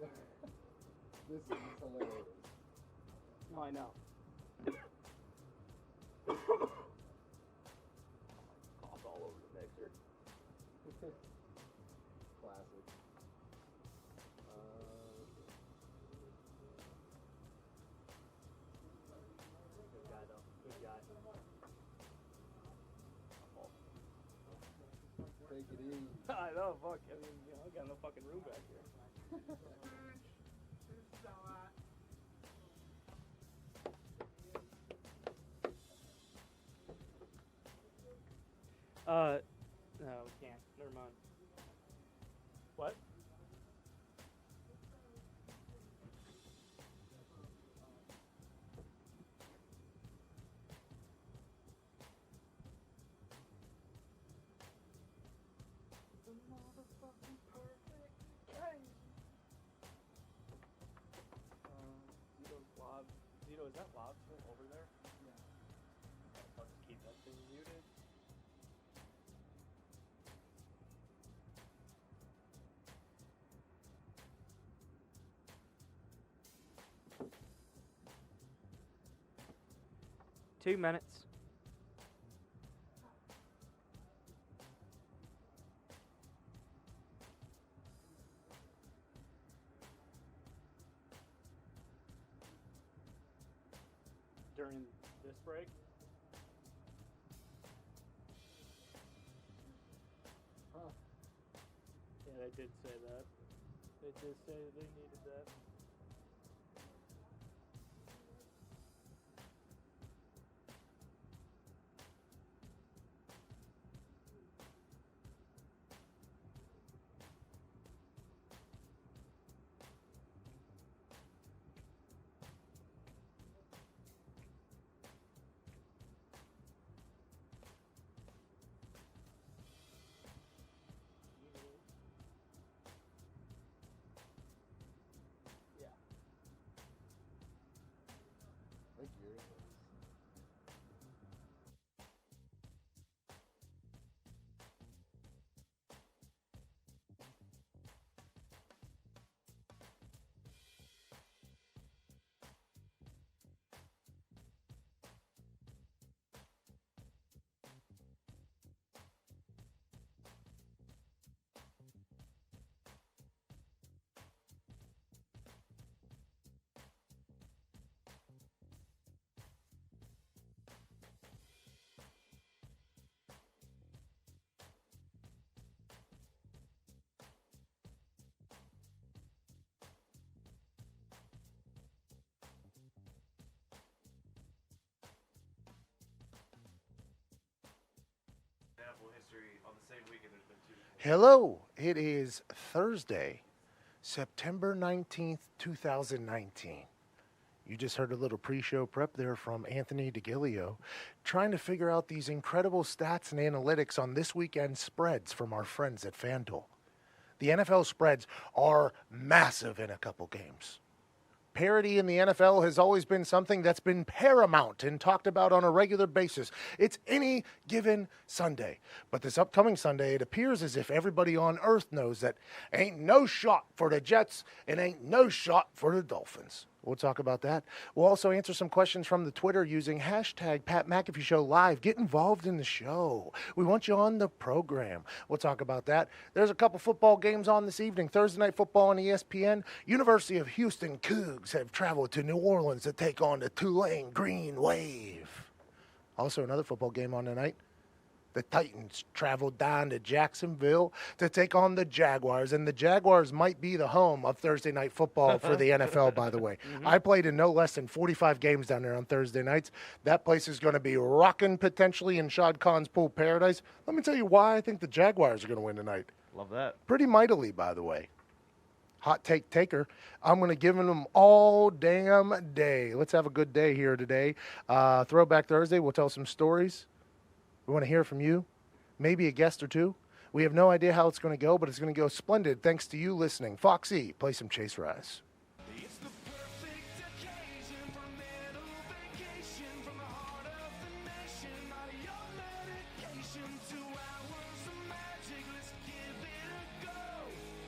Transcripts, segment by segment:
This is hilarious. No, I know. Cough all over the mixer. Classic. Good guy, though. Good guy. Take it easy. I know, fuck. I mean, I got no fucking room back here. No, we can't. Never mind. What? The motherfucking perfect game. Zito, is that loud still over there? Yeah. I'll just keep that thing muted. Two minutes. During this break? Huh. Yeah, they did say that. They did say that they needed that. Yeah. Like yours. History on the same weekend. There's been two. Hello, it is Thursday, September 19th, 2019. You just heard a little pre-show prep there from Anthony DeGilio, trying to figure out these incredible stats and analytics on this weekend's spreads from our friends at FanDuel. The NFL spreads are massive in a couple games. Parity in the NFL has always been something that's been paramount and talked about on a regular basis. It's any given Sunday. But this upcoming Sunday, it appears as if everybody on earth knows that ain't no shot for the Jets and ain't no shot for the Dolphins. We'll talk about that. We'll also answer some questions from the Twitter using hashtag Pat McAfee Show Live. Get involved in the show. We want you on the program. We'll talk about that. There's a couple football games on this evening. Thursday Night Football on ESPN. University of Houston Cougs have traveled to New Orleans to take on the Tulane Green Wave. Also another football game on tonight. The Titans traveled down to Jacksonville to take on the Jaguars, and the Jaguars might be the home of Thursday Night Football for the NFL, by the way. I played in no less than 45 games down there on Thursday nights. That place is going to be rocking potentially in Shad Khan's pool paradise. Let me tell you why I think the Jaguars are going to win tonight. Love that. Pretty mightily, by the way. Hot take taker. I'm going to give them all damn day. Let's have a good day here today. Throwback Thursday. We'll tell some stories. We want to hear from you, maybe a guest or two. We have no idea how it's going to go, but it's going to go splendid thanks to you listening. Foxy, play some Chase Rise. It's the perfect occasion for a little vacation from the heart of the nation. Not your medication, 2 hours of magic. Let's give it a go.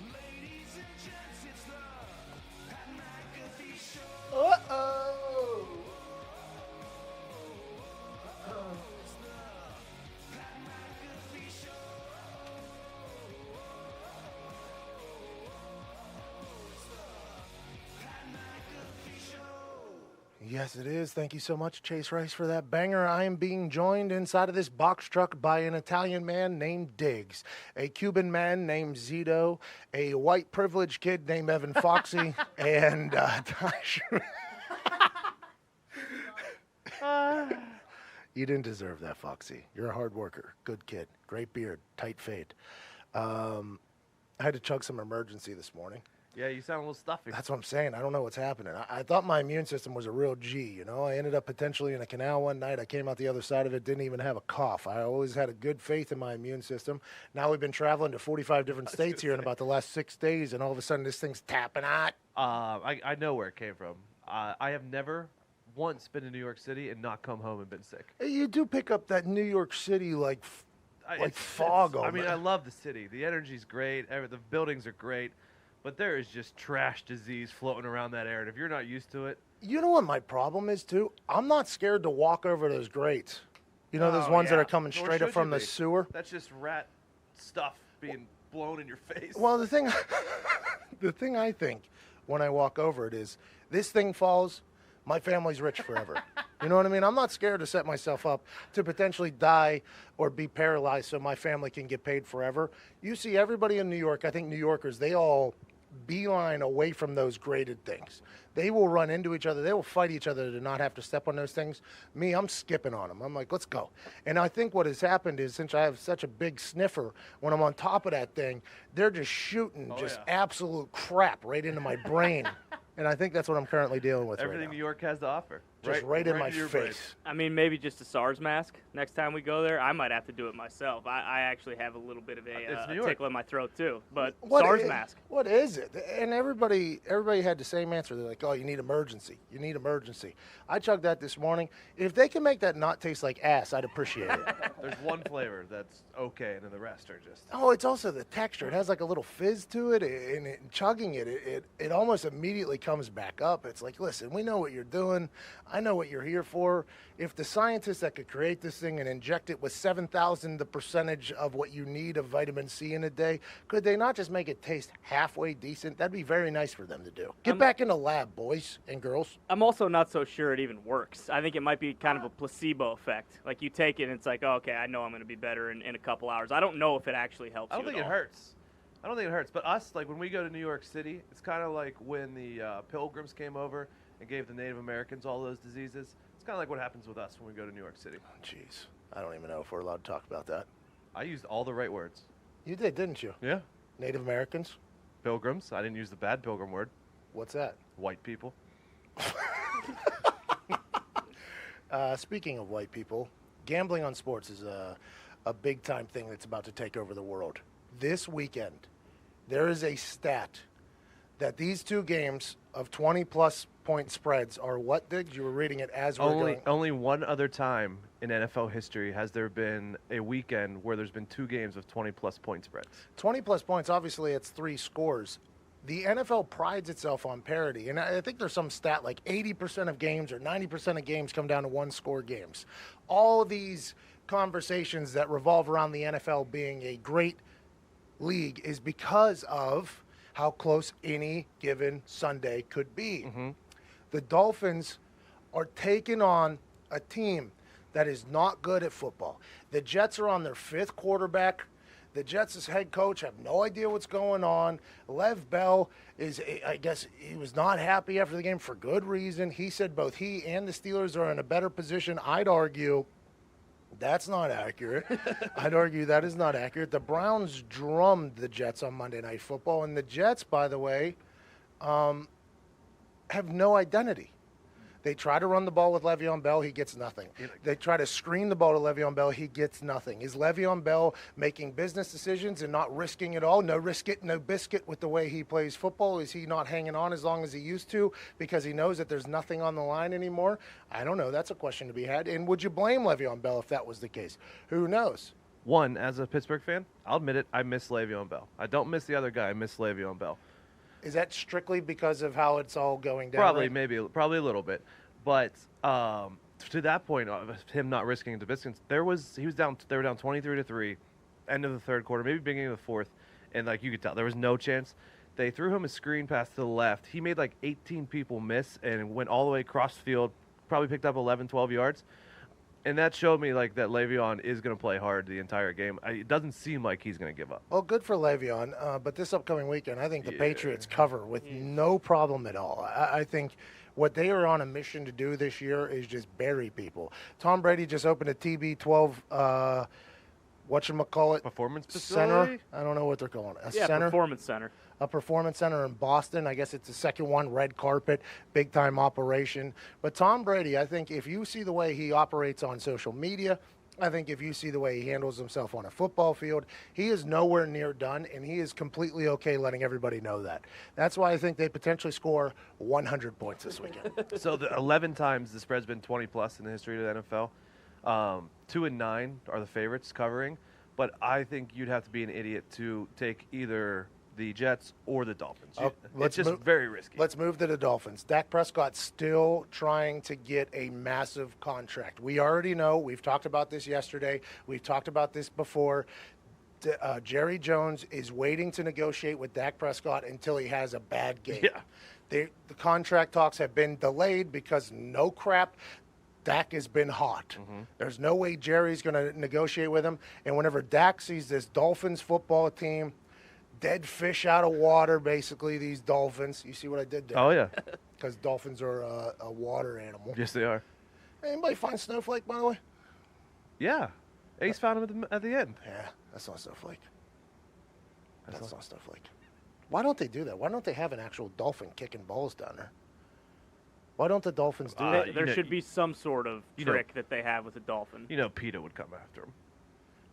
Ladies and gents, it's the Yes, it is. Thank you so much, Chase Rice, for that banger. I am being joined inside of this box truck by an Italian man named Diggs, a Cuban man named Zito, a white privileged kid named Evan Foxy, and You didn't deserve that, Foxy. You're a hard worker. Good kid. Great beard. Tight fade. I had to chug some emergency this morning. Yeah, you sound a little stuffy. That's what I'm saying. I don't know what's happening. I thought my immune system was a real G, you know. I ended up potentially in a canal one night. I came out the other side of it, didn't even have a cough. I always had a good faith in my immune system. Now we've been traveling to 45 different states here in about the last 6 days, and all of a sudden this thing's tapping out. I know where it came from. I have never once been to New York City and not come home and been sick. You do pick up that New York City, like fog. I mean, I love the city. The energy's great. The buildings are great. But there is just trash disease floating around that area. And if you're not used to it. You know what my problem is, too? I'm not scared to walk over those grates. You know, those ones that are coming straight up from the sewer? That's just rat stuff being blown in your face. Well, the thing I think when I walk over it is, this thing falls, my family's rich forever. You know what I mean? I'm not scared to set myself up to potentially die or be paralyzed so my family can get paid forever. You see everybody in New York, I think New Yorkers, they all beeline away from those graded things. They will run into each other. They will fight each other to not have to step on those things. Me, I'm skipping on them. I'm like, let's go. And I think what has happened is, since I have such a big sniffer, when I'm on top of that thing, they're just shooting absolute crap right into my brain. And I think that's what I'm currently dealing with Everything right now. New York has to offer. Just right in my your face. brain. I mean, maybe just a SARS mask. Next time we go there, I might have to do it myself. I actually have a little bit of It's New a York. tickle in my throat, too. But SARS mask. What is it? And everybody had the same answer. They're like, oh, you need emergency. You need emergency. I chugged that this morning. If they can make that not taste like ass, I'd appreciate it. There's one flavor that's okay, and then the rest are just. Oh, it's also the texture. It has like a little fizz to it, and chugging it almost immediately comes back up. It's like, listen, we know what you're doing. I know what you're here for. If the scientists that could create this thing and inject it with 7,000 the percentage of what you need of vitamin C in a day, could they not just make it taste halfway decent? That'd be very nice for them to do. Get back in the lab, boys and girls. I'm also not so sure it even works. I think it might be kind of a placebo effect. Like, you take it and it's like, oh, okay, I know I'm going to be better in a couple hours. I don't know if it actually helps I don't you think at it all. hurts. I don't think it hurts. But us, like when we go to New York City, it's kind of like when the Pilgrims came over and gave the Native Americans all those diseases. It's kind of like what happens with us when we go to New York City. Jeez, I don't even know if we're allowed to talk about that. I used all the right words. You did, didn't you? Yeah. Native Americans? Pilgrims. I didn't use the bad pilgrim word. What's that? White people. Speaking of white people, gambling on sports is a big-time thing that's about to take over the world. This weekend, there is a stat that these two games of 20-plus point spreads are what, Diggs? You were reading it as we're going. Only one other time in NFL history has there been a weekend where there's been two games of 20-plus point spreads. 20-plus points, obviously, it's 3 scores. The NFL prides itself on parity, and I think there's some stat like 80% of games or 90% of games come down to one-score games. All these conversations that revolve around the NFL being a great league is because of how close any given Sunday could be. Mm-hmm. The Dolphins are taking on a team that is not good at football. The Jets are on their 5th quarterback. The Jets' head coach have no idea what's going on. Lev Bell I guess he was not happy after the game for good reason. He said both he and the Steelers are in a better position. I'd argue that's not accurate. I'd argue that is not accurate. The Browns drummed the Jets on Monday Night Football, and the Jets, by the way, have no identity. They try to run the ball with Le'Veon Bell, he gets nothing. They try to screen the ball to Le'Veon Bell, he gets nothing. Is Le'Veon Bell making business decisions and not risking it all? No risk it, no biscuit with the way he plays football? Is he not hanging on as long as he used to because he knows that there's nothing on the line anymore? I don't know. That's a question to be had. And would you blame Le'Veon Bell if that was the case? Who knows? One, as a Pittsburgh fan, I'll admit it, I miss Le'Veon Bell. I don't miss the other guy. I miss Le'Veon Bell. Is that strictly because of how it's all going down? Probably a little bit. But to that point of him not risking the biscuits, they were down 23-3, end of the 3rd quarter, maybe beginning of the 4th, and like you could tell there was no chance. They threw him a screen pass to the left. He made like 18 people miss and went all the way across the field, probably picked up 11, 12 yards. And that showed me like that Le'Veon is going to play hard the entire game. It doesn't seem like he's going to give up. Well, good for Le'Veon, but this upcoming weekend, I think the Yeah. Patriots cover with no problem at all. I think what they are on a mission to do this year is just bury people. Tom Brady just opened a TB12, whatchamacallit, Performance center. facility? I don't know what they're calling it. A Yeah, center. Performance Center. A performance center in Boston. I guess it's the second one, red carpet, big time operation. But Tom Brady, I think if you see the way he operates on social media, I think if you see the way he handles himself on a football field, he is nowhere near done, and he is completely okay letting everybody know that. That's why I think they potentially score 100 points this weekend. So the 11 times the spread's been 20 plus in the history of the NFL. 2 and 9 are the favorites covering, but I think you'd have to be an idiot to take either the Jets or the Dolphins. Oh, It's just very risky. Let's move to the Dolphins. Dak Prescott's still trying to get a massive contract. We already know. We've talked about this yesterday. We've talked about this before. Jerry Jones is waiting to negotiate with Dak Prescott until he has a bad game. Yeah. The contract talks have been delayed because no crap. Dak has been hot. There's no way Jerry's going to negotiate with him. And whenever Dak sees this Dolphins football team, dead fish out of water, basically, these dolphins. You see what I did there? Oh, yeah. Because dolphins are a water animal. Yes, they are. Anybody find Snowflake, by the way? Yeah. Ace found him at the end. Yeah, that's not Snowflake. That's not Snowflake. Why don't they do that? Why don't they have an actual dolphin kicking balls down there? Why don't the Dolphins do that? you There know- should be some sort of you know- trick that they have with a dolphin. You know PETA would come after him.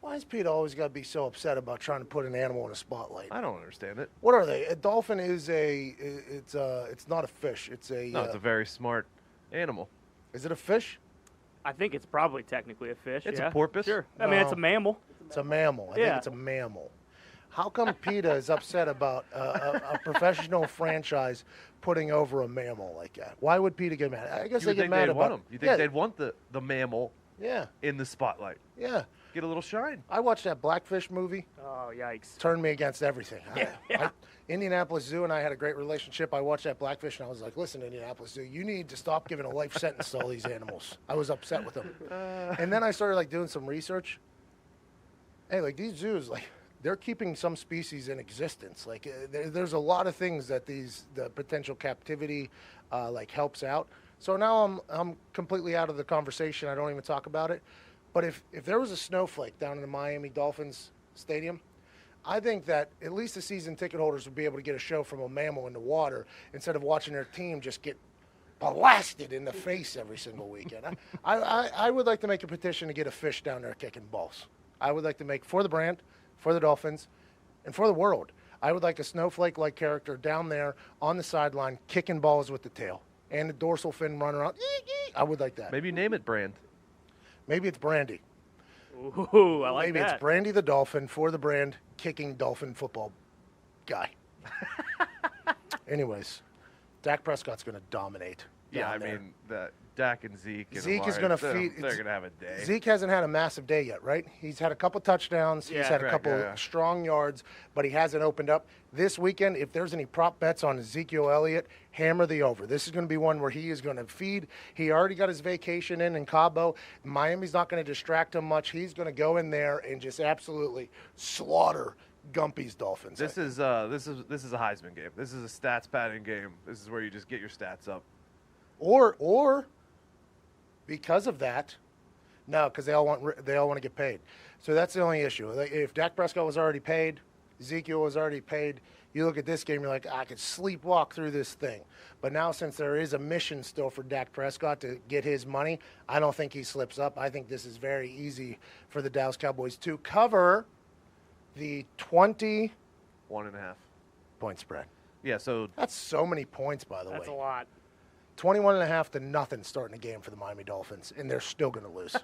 Why is Pete always got to be so upset about trying to put an animal in a spotlight? I don't understand it. What are they? A dolphin is it's not a fish. It's a, No, it's a very smart animal. is it a fish? I think it's probably technically a fish. It's yeah. a porpoise? Sure. I mean, it's a No. mammal. It's a mammal. I think Yeah. it's a mammal. How come PETA is upset about a professional franchise putting over a mammal like that? Why would PETA get mad? I guess You they would get think mad they'd about want him. You think yeah, they'd want the mammal yeah, in the spotlight. yeah. Get a little shine. I watched that Blackfish movie. Oh, yikes. Turned me against everything. Yeah. Indianapolis Zoo and I had a great relationship. I watched that Blackfish and I was like, listen, Indianapolis Zoo, you need to stop giving a life sentence to all these animals. I was upset with them. And then I started like doing some research. Hey, like these zoos, like they're keeping some species in existence. Like there's a lot of things that the potential captivity like helps out. So now I'm completely out of the conversation. I don't even talk about it. But if there was a snowflake down in the Miami Dolphins stadium, I think that at least the season ticket holders would be able to get a show from a mammal in the water instead of watching their team just get blasted in the face every single weekend. I would like to make a petition to get a fish down there kicking balls. I would like to make, for the brand, for the Dolphins, and for the world, I would like a snowflake-like character down there on the sideline kicking balls with the tail and the dorsal fin running around. I would like that. Maybe you name it Brand. Maybe it's Brandy. Ooh, I like Maybe that. it's Brandy the Dolphin for the brand kicking dolphin football guy. Anyways, Dak Prescott's going to dominate. Yeah, down I there. mean, Dak and Zeke. And Zeke is Amari, gonna they're- feed- They're going to have a day. Zeke hasn't had a massive day yet, right? He's had a couple touchdowns. He's Yeah. had a Correct, couple yeah. strong yards, but he hasn't opened up. This weekend, if there's any prop bets on Ezekiel Elliott, hammer the over. This is going to be one where he is going to feed. He already got his vacation in Cabo. Miami's not going to distract him much. He's going to go in there and just absolutely slaughter Gumpy's Dolphins. This is a Heisman game. This is a stats padding game. This is where you just get your stats up. Or because of that, no, because they all want to get paid. So that's the only issue. Like, if Dak Prescott was already paid, Ezekiel was already paid. You look at this game, you're like, I could sleepwalk through this thing. But now, since there is a mission still for Dak Prescott to get his money, I don't think he slips up. I think this is very easy for the Dallas Cowboys to cover the 20 1.5. point spread. Yeah, so That's so many points, by the That's a way. lot. 21.5 to nothing starting the game for the Miami Dolphins, and they're still going to lose.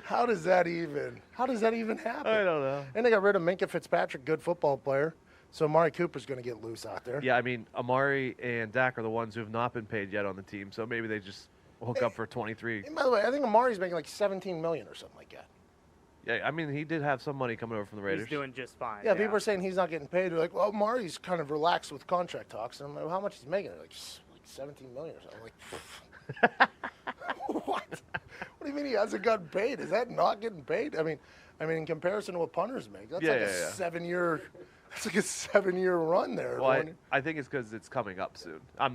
How does that even happen? I don't know. And they got rid of Minka Fitzpatrick, good football player. So Amari Cooper's going to get loose out there. Yeah, I mean, Amari and Dak are the ones who have not been paid yet on the team, so maybe they just hook up for 23. And by the way, I think Amari's making like $17 million or something like that. Yeah, I mean, he did have some money coming over from the Raiders. He's doing just fine. Yeah, people are saying he's not getting paid. They're like, well, Amari's kind of relaxed with contract talks. And I'm like, well, how much he's making? They're like $17 million. I'm like, what? What do you mean he hasn't gotten paid? Is that not getting paid? I mean, in comparison to what punters make, that's like a 7-year. That's like a 7-year run there. Well, I think it's because it's coming up soon. I'm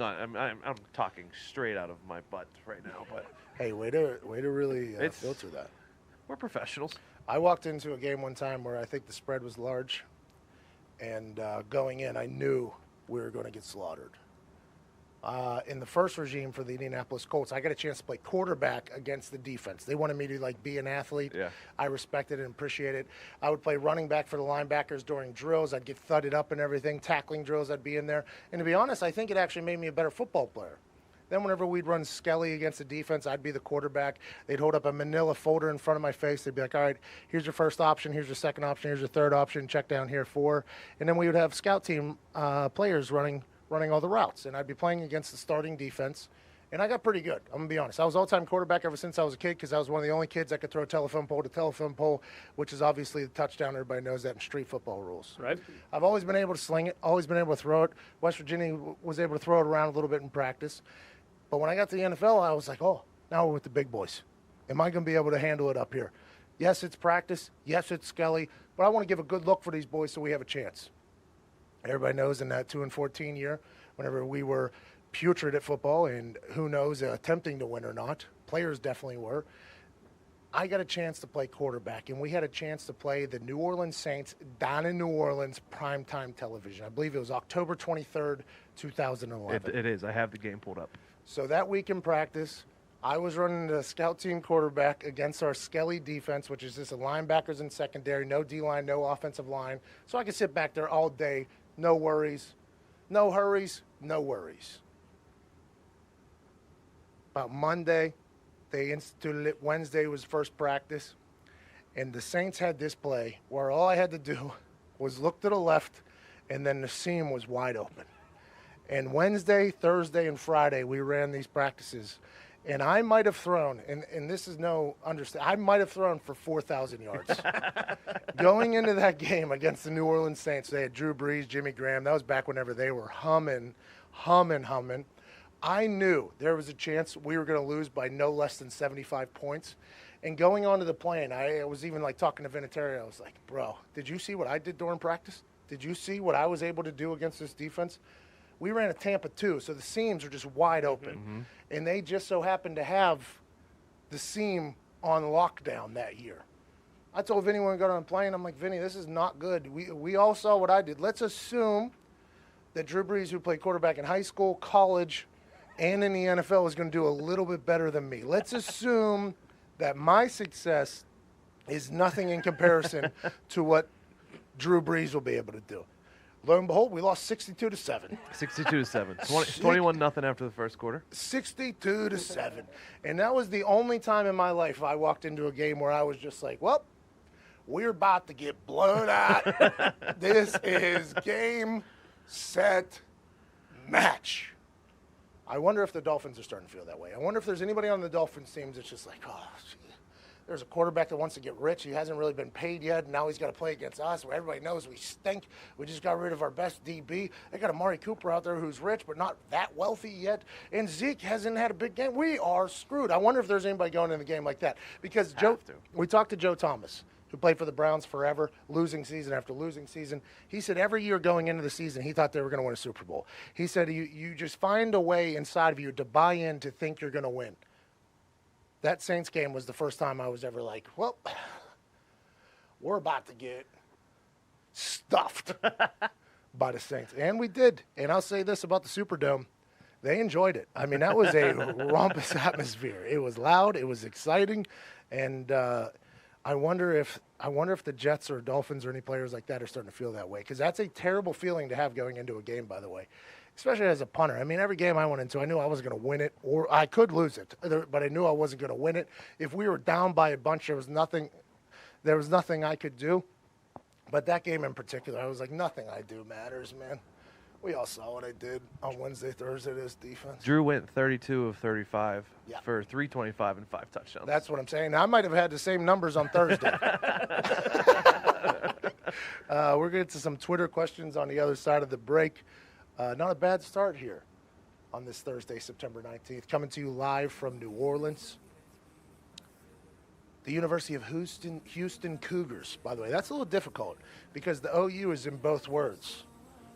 talking straight out of my butt right now, but hey, way to really filter that. We're professionals. I walked into a game one time where I think the spread was large, and going in, I knew we were going to get slaughtered. In the first regime for the Indianapolis Colts, I got a chance to play quarterback against the defense. They wanted me to be an athlete. Yeah. I respected and appreciated it. I would play running back for the linebackers during drills. I'd get thudded up and everything. Tackling drills, I'd be in there. And to be honest, I think it actually made me a better football player. Then whenever we'd run Skelly against the defense, I'd be the quarterback. They'd hold up a manila folder in front of my face. They'd be like, all right, here's your first option, here's your second option, here's your third option, check down here 4. And then we would have scout team players running all the routes. And I'd be playing against the starting defense. And I got pretty good. I'm going to be honest. I was all-time quarterback ever since I was a kid because I was one of the only kids that could throw telephone pole to telephone pole, which is obviously the touchdown. Everybody knows that in street football rules. Right. I've always been able to sling it, always been able to throw it. West Virginia was able to throw it around a little bit in practice. But when I got to the NFL, I was like, oh, now we're with the big boys. Am I going to be able to handle it up here? Yes, it's practice. Yes, it's Skelly. But I want to give a good look for these boys so we have a chance. Everybody knows in that 2-14 year, whenever we were putrid at football, and who knows, attempting to win or not, players definitely were, I got a chance to play quarterback, and we had a chance to play the New Orleans Saints down in New Orleans primetime television. I believe it was October 23rd, 2011. It is. I have the game pulled up. So that week in practice, I was running the scout team quarterback against our Skelly defense, which is just the linebackers in secondary, no D-line, no offensive line. So I could sit back there all day, no worries, no hurries, no worries. About Monday, they instituted it. Wednesday was first practice. And the Saints had this play where all I had to do was look to the left, and then the seam was wide open. And Wednesday, Thursday, and Friday, we ran these practices. And I might have thrown, and this is no understatement, I might have thrown for 4,000 yards. Going into that game against the New Orleans Saints, they had Drew Brees, Jimmy Graham. That was back whenever they were humming. I knew there was a chance we were going to lose by no less than 75 points. And going onto the plane, I was even talking to Vinatieri. I was like, bro, did you see what I did during practice? Did you see what I was able to do against this defense? We ran a Tampa 2, so the seams are just wide open. Mm-hmm. And they just so happened to have the seam on lockdown that year. I told Vinny when we got on the plane, I'm like, Vinny, this is not good. We all saw what I did. Let's assume that Drew Brees, who played quarterback in high school, college, and in the NFL, is going to do a little bit better than me. Let's assume that my success is nothing in comparison to what Drew Brees will be able to do. Lo and behold, we lost 62-7. 62-7. 21-0 after the first quarter. 62-7. And that was the only time in my life I walked into a game where I was just like, well, we're about to get blown out. This is game, set, match. I wonder if the Dolphins are starting to feel that way. I wonder if there's anybody on the Dolphins team that's just like, oh, gee. There's a quarterback that wants to get rich. He hasn't really been paid yet. And now he's got to play against us where everybody knows we stink. We just got rid of our best DB. They got Amari Cooper out there who's rich but not that wealthy yet. And Zeke hasn't had a big game. We are screwed. I wonder if there's anybody going in the game like that. Because we talked to Joe Thomas, who played for the Browns forever, losing season after losing season. He said every year going into the season, he thought they were going to win a Super Bowl. He said you just find a way inside of you to buy in to think you're going to win. That Saints game was the first time I was ever like, well, we're about to get stuffed by the Saints. And we did. And I'll say this about the Superdome. They enjoyed it. I mean, that was a raucous atmosphere. It was loud. It was exciting. And I wonder if the Jets or Dolphins or any players like that are starting to feel that way. Because that's a terrible feeling to have going into a game, by the way. Especially as a punter. I mean, every game I went into, I knew I wasn't going to win it, or I could lose it, but I knew I wasn't going to win it. If we were down by a bunch, there was nothing I could do. But that game in particular, I was like, nothing I do matters, man. We all saw what I did on Wednesday, Thursday, this defense. Drew went 32 of 35 Yeah. for 325 and 5 touchdowns. That's what I'm saying. Now, I might have had the same numbers on Thursday. We're going to get to some Twitter questions on the other side of the break. Not a bad start here. on this Thursday, September 19th. Coming to you live from New Orleans. The University of Houston Cougars, by the way. That's a little difficult because the OU is in both words.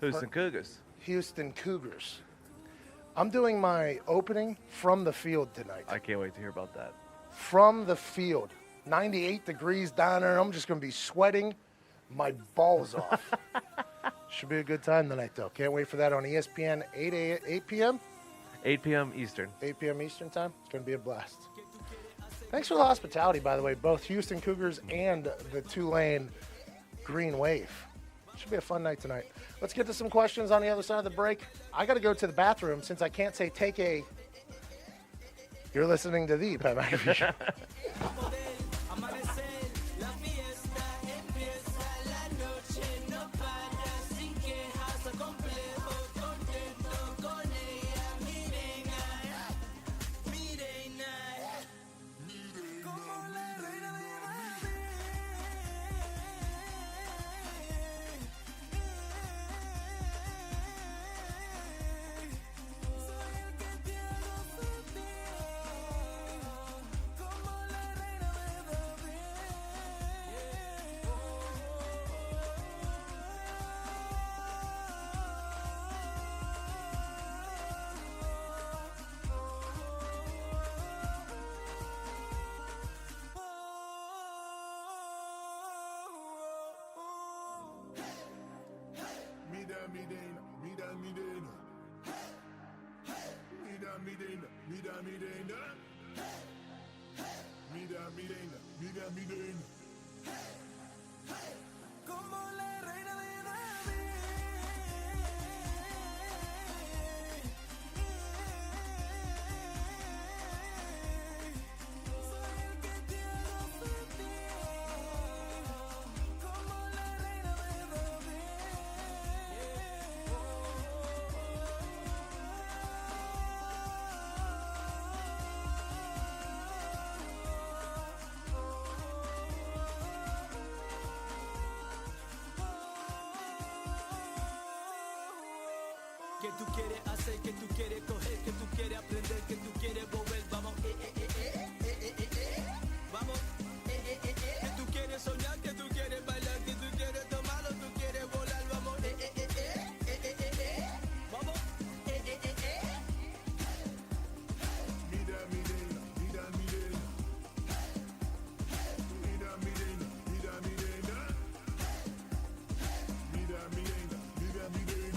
Houston Cougars. Houston Cougars. I'm doing my opening from the field tonight. I can't wait to hear about that. From the field. 98 degrees down there. I'm just going to be sweating my balls off. Should be a good time tonight, though. Can't wait for that on ESPN, 8 p.m.? 8 p.m. Eastern. 8 p.m. Eastern time. It's going to be a blast. Thanks for the hospitality, by the way, both Houston Cougars and the Tulane Green Wave. Should be a fun night tonight. Let's get to some questions on the other side of the break. I got to go to the bathroom since I can't say take a. You're listening to the Pat McAfee Show. Que tú quieres hacer, que tú quieres coger, que tú quieres aprender, que tú quieres volver. Vamos, vamos, que tú quieres soñar, que tú quieres bailar, que tú quieres tomarlo, tú quieres volar. Vamos, vamos, Mira mi nena, mira mi nena. Mira mi nena, mira mi nena. Mira mi nena, mira mi nena.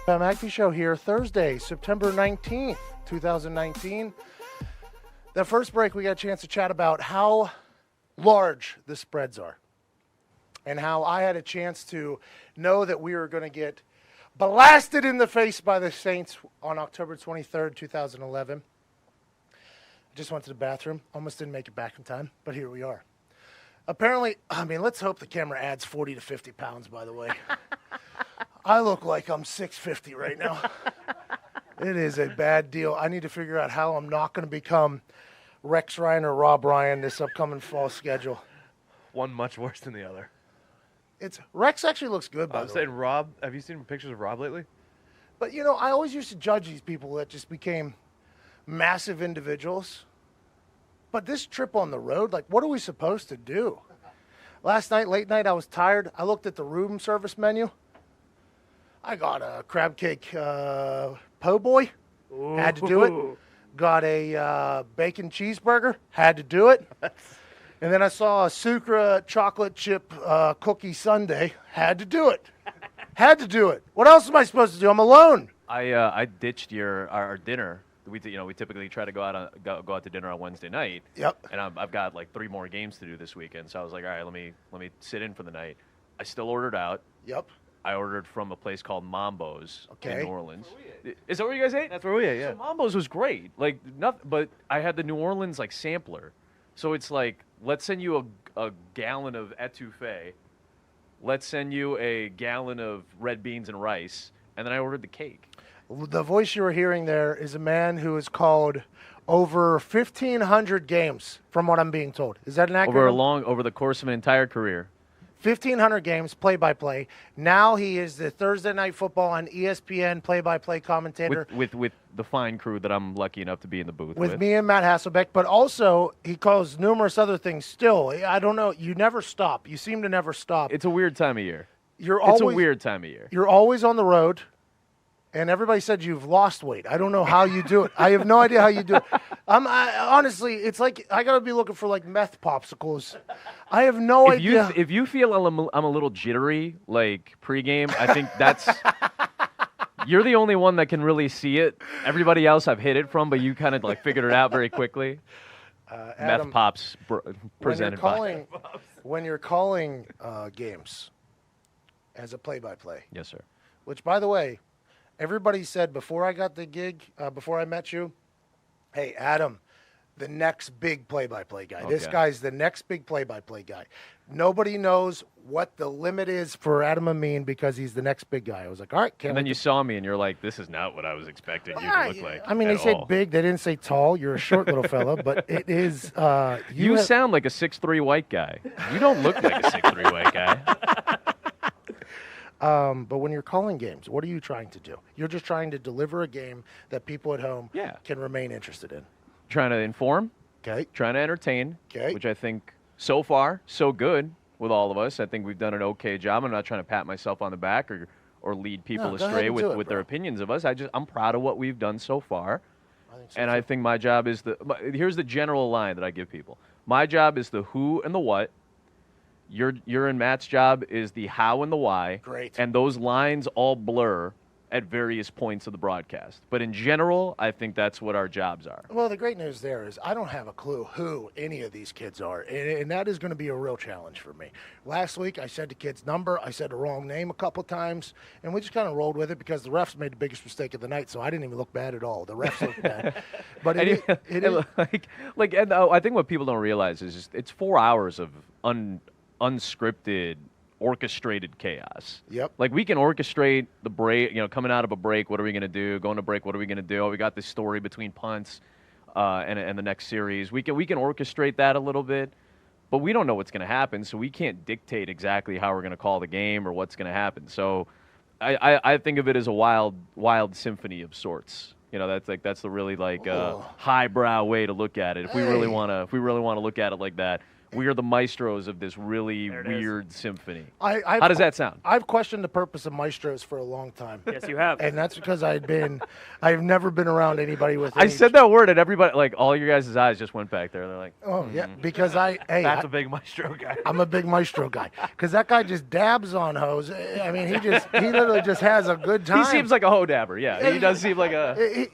McAfee Show here, Thursday, September 19th, 2019. The first break, we got a chance to chat about how large the spreads are and how I had a chance to know that we were going to get blasted in the face by the Saints on October 23rd, 2011. I just went to the bathroom. Almost didn't make it back in time, but here we are. Apparently, let's hope the camera adds 40 to 50 pounds, by the way. I look like I'm 650 right now. It is a bad deal. I need to figure out how I'm not going to become Rex Ryan or Rob Ryan this upcoming fall schedule. One much worse than the other. Rex actually looks good, by I was the way. saying, Rob, have you seen pictures of Rob lately? But, I always used to judge these people that just became massive individuals. But this trip on the road, what are we supposed to do? Last night, late night, I was tired. I looked at the room service menu. I got a crab cake po' boy. Had to do it. Got a bacon cheeseburger. Had to do it. And then I saw a Sucre chocolate chip cookie sundae. Had to do it. Had to do it. What else am I supposed to do? I'm alone. I ditched our dinner. We typically try to go out to dinner on Wednesday night. Yep. And I've got 3 more games to do this weekend, so I was like, all right, let me sit in for the night. I still ordered out. Yep. I ordered from a place called Mambo's in Okay. New Orleans. Is that where you guys ate? That's where we ate, yeah. So Mambo's was great. But I had the New Orleans sampler. So it's let's send you a gallon of etouffee. Let's send you a gallon of red beans and rice, and then I ordered the cake. The voice you were hearing there is a man who has called over 1,500 games, from what I'm being told. Is that an accurate? Over the course of an entire career. 1,500 games, play-by-play. Now he is the Thursday Night Football on ESPN play-by-play commentator With the fine crew that I'm lucky enough to be in the booth with. with me and Matt Hasselbeck. But also, he calls numerous other things still. I don't know. You never stop. You seem to never stop. It's a weird time of year. It's a weird time of year. You're always on the road. And everybody said you've lost weight. I don't know how you do it. I have no idea how you do it. Honestly, it's like I gotta be looking for meth popsicles. I have no idea. If you feel I'm a little jittery pregame, I think that's you're the only one that can really see it. Everybody else I've hit it from, but you kind of figured it out very quickly. Adam, Meth pops presented by. When you're calling games as a play-by-play, Yes, sir. which by the way, everybody said before I got the gig, before I met you, hey, Adam, the next big play-by-play guy. This Okay. guy's the next big play-by-play guy. Nobody knows what the limit is for Adam Amin because he's the next big guy. I was like, all right, can't And then wait you to- saw me, and you're like, "This is not what I was expecting you to look like." They at said all. big. They didn't say tall. You're a short little fella, but it is. You have- sound like a 6'3" white guy. You don't look like a 6'3" white guy. But when you're calling games, what are you trying to do? You're just trying to deliver a game that people at home Yeah. can remain interested in. Trying to inform, Okay. trying to entertain, 'Kay. which I think so far so good with all of us. I think we've done an okay job. I'm not trying to pat myself on the back or lead people No, go ahead astray and do it, with their bro. opinions of us. I'm proud of what we've done so far. I think so, And too. I think my job is here's the general line that I give people. My job is the who and the what. Your and Matt's job is the how and the why. Great. And those lines all blur at various points of the broadcast. But in general, I think that's what our jobs are. Well, the great news there is I don't have a clue who any of these kids are, and that is going to be a real challenge for me. Last week, I said the kid's number. I said the wrong name a couple times, and we just kind of rolled with it because the refs made the biggest mistake of the night, so I didn't even look bad at all. The refs looked bad. But And it is. I think what people don't realize is just, it's 4 hours of unscripted, orchestrated chaos. Yep. We can orchestrate the break, coming out of a break, what are we going to do? Going to break, what are we going to do? Oh, we got this story between punts and the next series. We can orchestrate that a little bit, but we don't know what's going to happen, so we can't dictate exactly how we're going to call the game or what's going to happen. So I think of it as a wild symphony of sorts. That's the really highbrow way to look at it. If we really want to look at it like that, We are the maestros of this really There it is. weird symphony. I've How does that sound? I've questioned the purpose of maestros for a long time. Yes, you have. And that's because I've never been around anybody with. I any- said that word, and everybody, like, all your guys' eyes just went back there. They're like, Oh yeah, because That's a big maestro guy. I'm a big maestro guy. Because that guy just dabs on hoes. I mean, he literally just has a good time. he seems like a hoe dabber. Yeah, he does seem like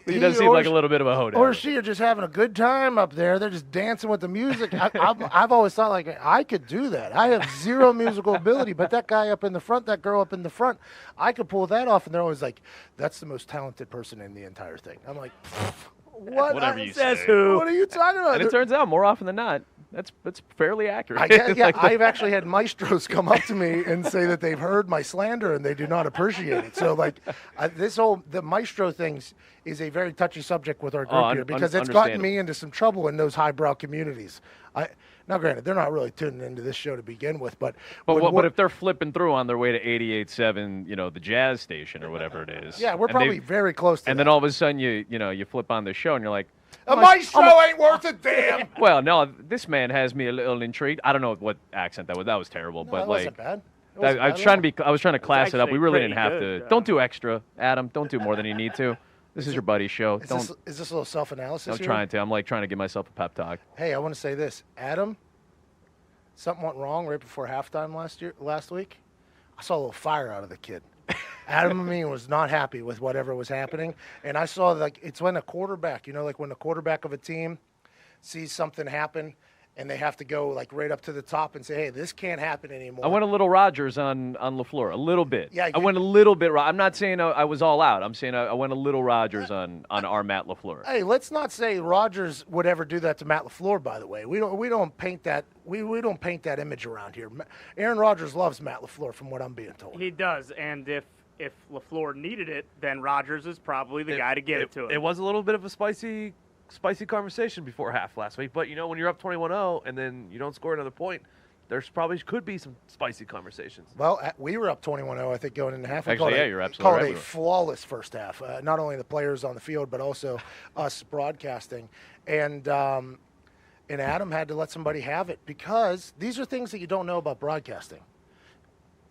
he does seem or like a she- little bit of a hoe dabber. Or she are just having a good time up there. They're just dancing with the music. I've always thought like I could do that. I have zero musical ability, but that guy up in the front, that girl up in the front, I could pull that off. And they're always like, "That's the most talented person in the entire thing." I'm like, "What? Whatever you Says say. who? What are you talking about?" And it turns out more often than not, that's fairly accurate. I guess, yeah, Like, I've actually had maestros come up to me and say that they've heard my slander and they do not appreciate it. So, like, the maestro things is a very touchy subject with our group here because it's gotten me into some trouble in those highbrow communities. Now, granted, they're not really tuning into this show to begin with, but But if they're flipping through on their way to 88.7, the jazz station or whatever it is. yeah, we're and probably they- very close to And that. then all of a sudden you flip on the show and you're like, A maestro ain't worth a damn. well, no, this man has me a little intrigued. I don't know what accent that was. That was terrible. No, but that like, wasn't bad. It I wasn't was bad at trying all. to be. I was trying to class it up. We actually really pretty didn't have good, to. Don't do extra, Adam. Don't do more than you need to. This is your buddy's show. Is Don't. this a little self-analysis I'm here? trying to. I'm like trying to give myself a pep talk. Hey, I want to say this. Adam, something went wrong right before halftime last week. I saw a little fire out of the kid. Adam, I mean, was not happy with whatever was happening. And I saw, like, it's when a quarterback, like when the quarterback of a team sees something happen and they have to go, like, right up to the top and say, hey, this can't happen anymore. I went a little Rogers on LaFleur, a little bit. Yeah, I went a little bit. I'm not saying I was all out. I'm saying I went a little Rogers on our Matt LaFleur. Hey, let's not say Rodgers would ever do that to Matt LaFleur. By the way, we don't paint that we don't paint that image around here. Aaron Rodgers loves Matt LaFleur, from what I'm being told. He does, and if LaFleur needed it, then Rodgers is probably the guy to get it to him. It was a little bit of a spicy conversation before half last week, but when you're up 21-0 and then you don't score another point, there's probably could be some spicy conversations. Well, we were up 21-0, I think, going into half. We Actually, called yeah, it- you're absolutely called right, it we a were. flawless first half. Not only the players on the field, but also us broadcasting. And Adam had to let somebody have it because these are things that you don't know about broadcasting.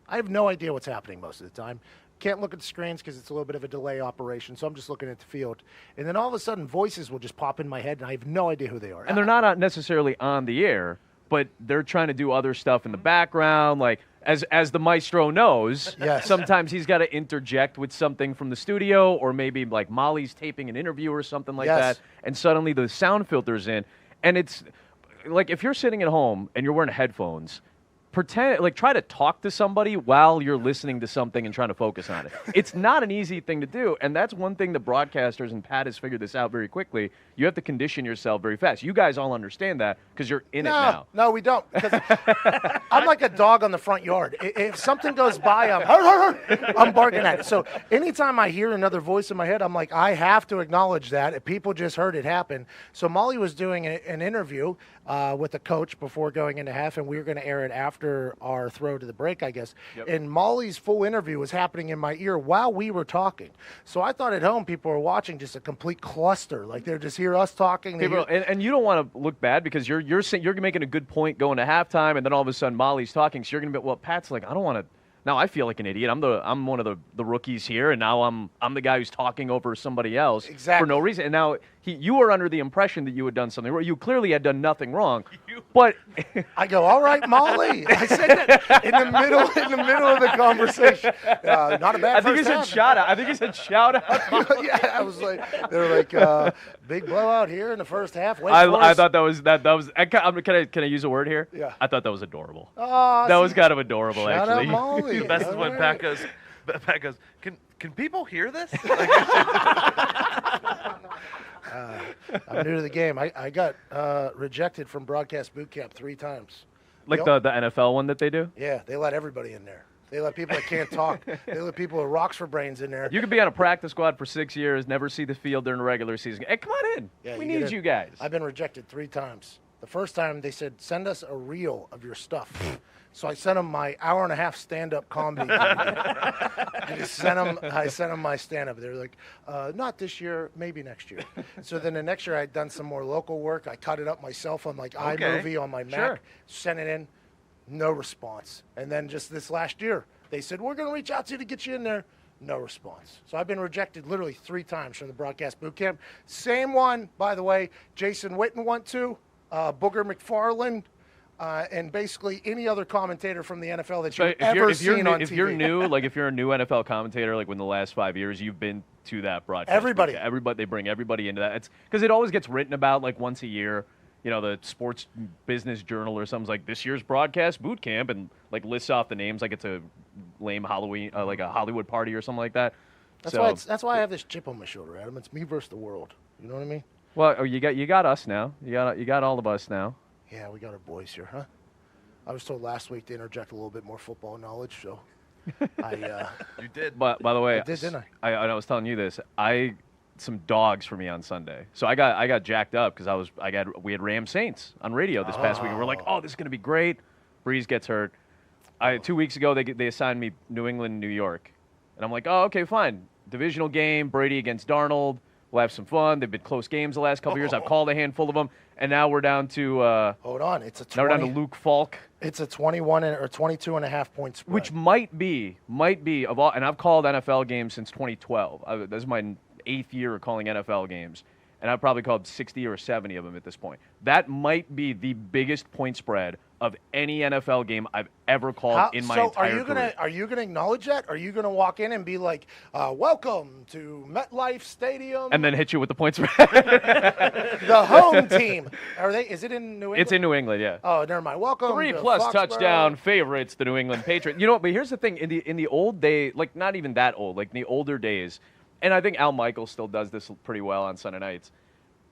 I have no idea what's happening most of the time. Can't look at the screens because it's a little bit of a delay operation, so I'm just looking at the field. And then all of a sudden, voices will just pop in my head, and I have no idea who they are. And they're not necessarily on the air, but they're trying to do other stuff in the background. Like, as the maestro knows, Yes. sometimes he's got to interject with something from the studio, or maybe like Molly's taping an interview or something like Yes. that, and suddenly the sound filter's in. And it's like if you're sitting at home and you're wearing headphones, try to talk to somebody while you're listening to something and trying to focus on it. It's not an easy thing to do, and that's one thing that broadcasters, and Pat has figured this out very quickly. You have to condition yourself very fast. You guys all understand that because you're in it now. No, we don't. Because I'm like a dog on the front yard. If something goes by, I'm barking at it. So anytime I hear another voice in my head, I'm like, I have to acknowledge that. If people just heard it happen. So Molly was doing an interview with a coach before going into half, and we were going to air it after our throw to the break, I guess. Yep. And Molly's full interview was happening in my ear while we were talking. So I thought at home people were watching just a complete cluster. Like they're just hear us talking. they People, hear- and you don't want to look bad because you're making a good point going to halftime, and then all of a sudden Molly's talking, so you're going to be, well, Pat's like, I don't want to. Now I feel like an idiot. I'm one of the rookies here, and now I'm the guy who's talking over somebody else Exactly. for no reason. And now you were under the impression that you had done something wrong. You clearly had done nothing wrong, but I go, all right, Molly. I said that in the middle of the conversation. Not a bad I think he first said half. shout out. I think he said shout out. Yeah, I was like, they're like, big blowout here in the first half. Wake I Forest. thought that was. Can I use a word here? Yeah. I thought that was adorable. Oh, That see, was kind of adorable, shout actually. out Molly. The best is All when right. Pat goes, can people hear this? I'm new to the game. I got rejected from broadcast boot camp 3 times. Like Yep. the NFL one that they do. Yeah, they let everybody in there. They let people that can't talk. They let people with rocks for brains in there. You could be on a practice squad for 6 years, never see the field during the regular season. Hey, come on in. Yeah, We you get need in. you guys. I've been rejected 3 times. The first time they said, send us a reel of your stuff. So I sent him my hour-and-a-half stand-up comedy. I sent him my stand-up. They were like, not this year, maybe next year. So then the next year I'd done some more local work. I cut it up myself on like iMovie on my Mac, Sure. sent it in, no response. And then just this last year, they said, we're going to reach out to you to get you in there. No response. So I've been rejected literally 3 times from the broadcast boot camp. Same one, by the way, Jason Witten went to, Booger McFarland, and basically any other commentator from the NFL that you've ever seen on TV. If you're new, like if you're a new NFL commentator, like in the last 5 years, you've been to that broadcast. Everybody. They bring everybody into that. It's because it always gets written about like once a year. You know, the Sports Business Journal or something's like this year's broadcast boot camp and like lists off the names like it's a lame Halloween, like a Hollywood party or something like that. That's why I have this chip on my shoulder, Adam. It's me versus the world. You know what I mean? Well, you got us now. You got all of us now. Yeah, we got our boys here, huh? I was told last week to interject a little bit more football knowledge, so You did. But by the way, I did, didn't I was telling you this. Some dogs for me on Sunday. So I got jacked up because we had Ram Saints on radio this past week, and we're like, oh, this is gonna be great. Breeze gets hurt. 2 weeks ago they assigned me New England, New York, and I'm like, oh, okay, fine. Divisional game, Brady against Darnold. We'll have some fun. They've been close games the last couple years. I've called a handful of them, and now we're down to. Hold on, it's a 20, now we're down to Luke Falk. It's a 21 or 22.5 point spread. Which might be of all, and I've called NFL games since 2012. This is my 8th year of calling NFL games, and I've probably called 60 or 70 of them at this point. That might be the biggest point spread of any NFL game I've ever called in my entire career. Are you gonna acknowledge that? Are you gonna walk in and be like, "Welcome to MetLife Stadium," and then hit you with the point spread? the home team? Is it in New England? It's in New England, yeah. Oh, never mind. Welcome. 3+ to Foxborough. touchdown favorites, the New England Patriots. You know, but here's the thing: in the old day, like not even that old, like in the older days, and I think Al Michaels still does this pretty well on Sunday nights.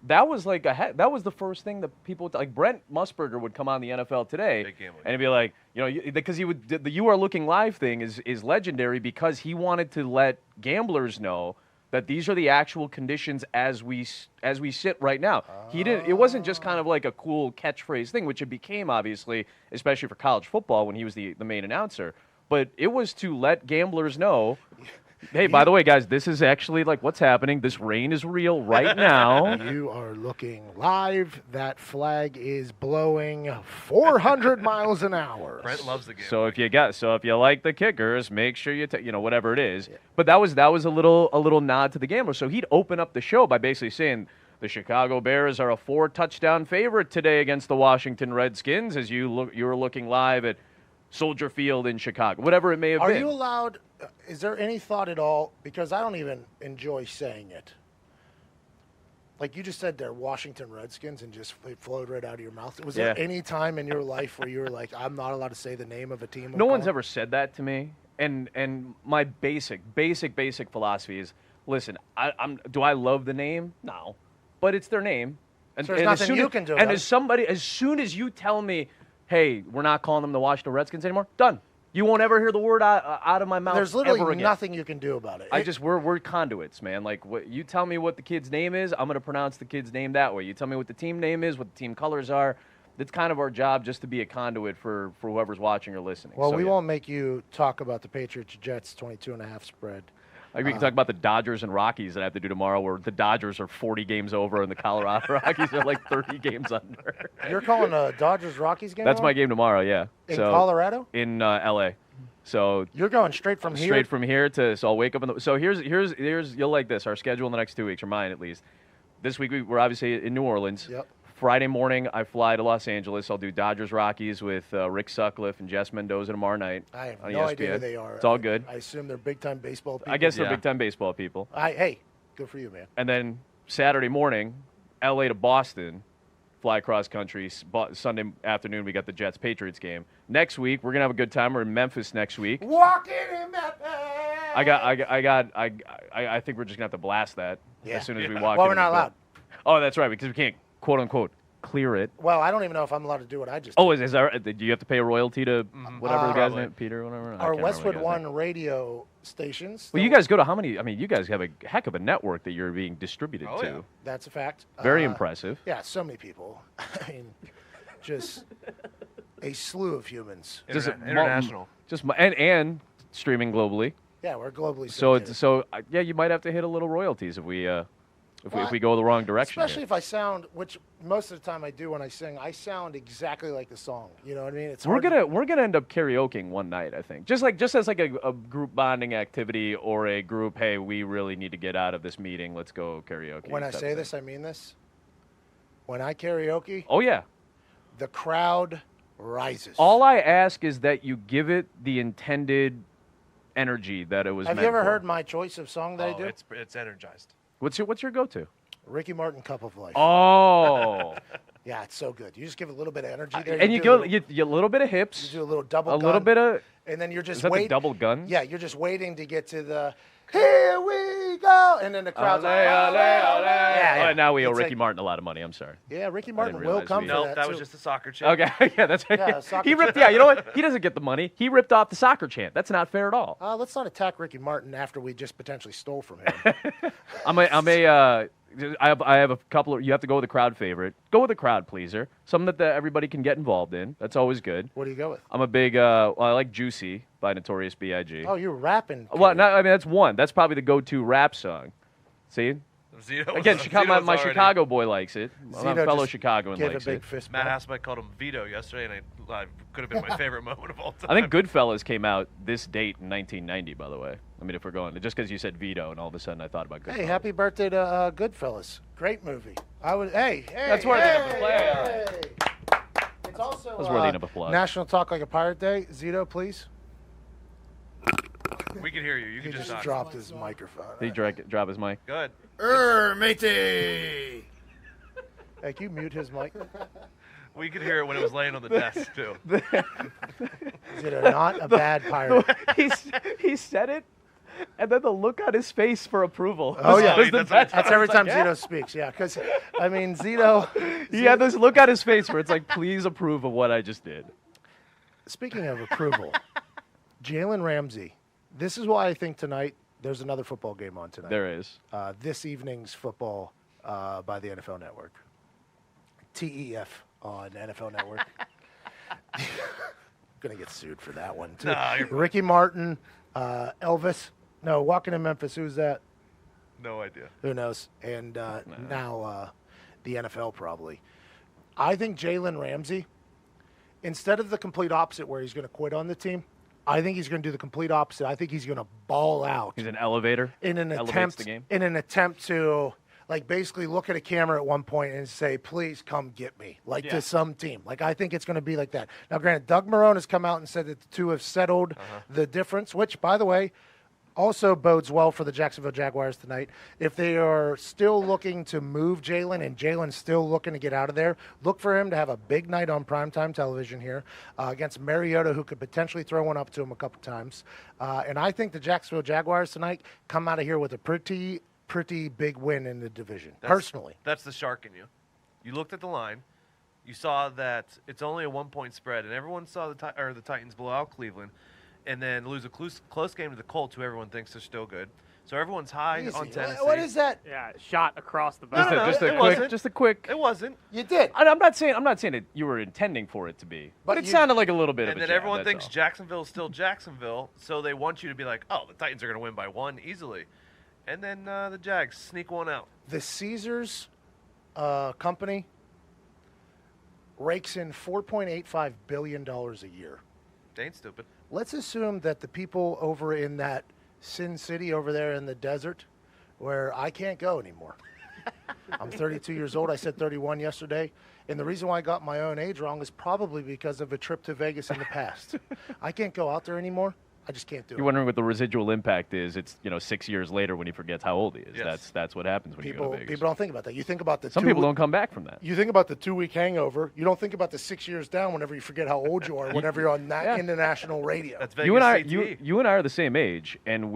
That was like that was the first thing that people like. Brent Musburger would come on the NFL Today and he'd be like, you know, because he would the "You Are Looking Live" thing is legendary because he wanted to let gamblers know that these are the actual conditions as we sit right now. He didn't. It wasn't just kind of like a cool catchphrase thing, which it became obviously, especially for college football when he was the main announcer. But it was to let gamblers know. Hey, by the way, guys, this is actually like what's happening. This rain is real right now. You are looking live. That flag is blowing 400 miles an hour. Brent loves the game. So if you like the kickers, make sure you whatever it is. Yeah. But that was a little nod to the gambler. So he'd open up the show by basically saying the Chicago Bears are a 4-touchdown favorite today against the Washington Redskins as you're looking live at Soldier Field in Chicago, whatever it may have been. Are you allowed? Is there any thought at all? Because I don't even enjoy saying it. Like you just said, they're Washington Redskins, and just it flowed right out of your mouth. Was there any time in your life where you were like, "I'm not allowed to say the name of a team"? No one's ever said that to me. And my basic philosophy is, listen, do I love the name? No, but it's their name. And, so there's nothing you can do. And as soon as you tell me, hey, we're not calling them the Washington Redskins anymore, done. You won't ever hear the word out of my mouth. There's literally ever again. nothing you can do about it. We're conduits, man. Like you tell me what the kid's name is, I'm gonna pronounce the kid's name that way. You tell me what the team name is, what the team colors are. It's kind of our job just to be a conduit for whoever's watching or listening. Well, we won't make you talk about the Patriots-Jets 22.5 spread. Like we can talk about the Dodgers and Rockies that I have to do tomorrow, where the Dodgers are 40 games over and the Colorado Rockies are like 30 games under. You're calling a Dodgers-Rockies game? That's my game tomorrow, yeah. In Colorado? In L.A. So you're going straight from here? Straight from here so I'll wake up so here's you'll like this, our schedule in the next 2 weeks, or mine at least. This week we're obviously in New Orleans. Yep. Friday morning, I fly to Los Angeles. I'll do Dodgers-Rockies with Rick Sutcliffe and Jess Mendoza tomorrow night. I have on no ESPN. idea who they are. It's all good. I assume they're big-time baseball people. I guess they're big-time baseball people. Hey, good for you, man. And then Saturday morning, L.A. to Boston, fly across country. Sunday afternoon, we got the Jets-Patriots game. Next week, we're going to have a good time. We're in Memphis next week. Walking in Memphis! I think we're just going to have to blast that as soon as we walk in. Well, we're not allowed. Oh, that's right, because we can't, quote-unquote, clear it. Well, I don't even know if I'm allowed to do what I just did. Oh, do you have to pay a royalty to whatever the guy's name, Peter, whatever? Our Westwood One radio stations. Well, you guys go to how many? I mean, you guys have a heck of a network that you're being distributed to. Yeah. That's a fact. Very impressive. Yeah, so many people. I mean, just a slew of humans. Just International. And streaming globally. Yeah, we're globally So syndicated. yeah, you might have to hit a little royalties if we Well, if we go the wrong direction. Especially here. if I sound, which most of the time I do when I sing, I sound exactly like the song. You know what I mean? It's We're hard to- gonna end up karaokeing one night, I think. Just as like a group bonding activity or a group. Hey, we really need to get out of this meeting. Let's go karaoke. When I type say thing. this, I mean this. When I karaoke, Oh yeah. the crowd rises. All I ask is that you give it the intended energy that it was. Have you meant ever for. heard my choice of song that I do? It's energized. What's your go-to? Ricky Martin, Cup of Life. Oh. Yeah, it's so good. You just give it a little bit of energy there. And you do go a little, you a little bit of you hips, do a little double a gun, little bit of. and then you're Is just that the waiting. double guns? Yeah, you're just waiting to get to the here we go, and then the crowd's like, Ole, ole, ole. Yeah, yeah. Oh, now we owe It's Ricky like- Martin a lot of money. I'm sorry. Yeah, Ricky Martin will realize come we- for No, that, that too. was just a soccer chant. Okay, yeah, that's right. Yeah, soccer He ripped. chant. Yeah, you know what? He doesn't get the money. He ripped off the soccer chant. That's not fair at all. Let's not attack Ricky Martin after we just potentially stole from him. I have a couple of. You have to go with a crowd favorite. Go with a crowd pleaser. Something that everybody can get involved in. That's always good. What do you go with? I'm a big. I like Juicy by Notorious B.I.G. Oh, you're rapping. Well, I mean that's one. That's probably the go-to rap song. See, Zito again, was- Chicago, Zito my was already- Chicago boy likes it. I'm a Zito fellow just Chicagoan gave likes a big it. fist Matt bump. Hasselbeck called him Vito yesterday, and I could have been my favorite moment of all time. I think Goodfellas came out this date in 1990. By the way, I mean if we're going just because you said Vito, and all of a sudden I thought about Goodfellas. Hey, happy birthday to Goodfellas. Great movie. Hey. That's worthy of a play. It's also That's worthy of applause. National Talk Like a Pirate Day. Zito, please. We can hear you. You He can just just talk. dropped his microphone. Did he drop his mic? Good. Matey. Hey, can you mute his mic? We could hear it when it was laying on the desk too. Zito, not a bad pirate. he said it, and then the look on his face for approval. Oh, was- yeah. was the That's best. That's I every was like, time yeah. Zito speaks, yeah. Because, I mean, Zito. He had this look on his face where it's like, please approve of what I just did. Speaking of approval, Jalen Ramsey. This is why I think tonight there's another football game on tonight. There is. This evening's football by the NFL Network. TEF on NFL Network. Gonna get sued for that one too. Nah, you're fine. Ricky Martin, Elvis. No, Walking in Memphis. Who's that? No idea. Who knows? And now the NFL probably. I think Jalen Ramsey, instead of the complete opposite where he's going to quit on the team, I think he's going to do the complete opposite. I think he's going to ball out He's an elevator. in an Elevates the game. attempt to like basically look at a camera at one point and say, "Please come get me," like Yeah. to some team. Like I think it's going to be like that. Now, granted, Doug Marrone has come out and said that the two have settled the difference, which, by the way, also bodes well for the Jacksonville Jaguars tonight. If they are still looking to move Jalen and Jalen's still looking to get out of there, look for him to have a big night on primetime television here against Mariota, who could potentially throw one up to him a couple times. And I think the Jacksonville Jaguars tonight come out of here with a pretty big win in the division, personally. That's the shark in you. You looked at the line. You saw that it's only a 1-point spread, and everyone saw the Titans blow out Cleveland, and then lose a close game to the Colts, who everyone thinks are still good. So everyone's high Easy. on Tennessee. What is that? Yeah, shot across the No, back. no, Just it a wasn't. quick. It wasn't. You did. I'm not saying that you were intending for it to be, but it you- sounded like a little bit of And a then jab, everyone that's thinks all. Jacksonville is still Jacksonville, so they want you to be like, oh, the Titans are going to win by one easily. And then the Jags sneak one out. The Caesars company rakes in $4.85 billion a year. They ain't stupid. Let's assume that the people over in that Sin City over there in the desert, where I can't go anymore. I'm 32 years old. I said 31 yesterday. And the reason why I got my own age wrong is probably because of a trip to Vegas in the past. I can't go out there anymore. I just can't do You're it. wondering what the residual impact is. It's 6 years later when he forgets how old he is. Yes. That's what happens when you go to Vegas. People don't think about that. You think about the Some people don't come back from that. You think about the 2-week hangover. You don't think about the 6 years down whenever you forget how old you are, whenever you're on that international radio. That's Vegas You and I, CTE. you and I are the same age, and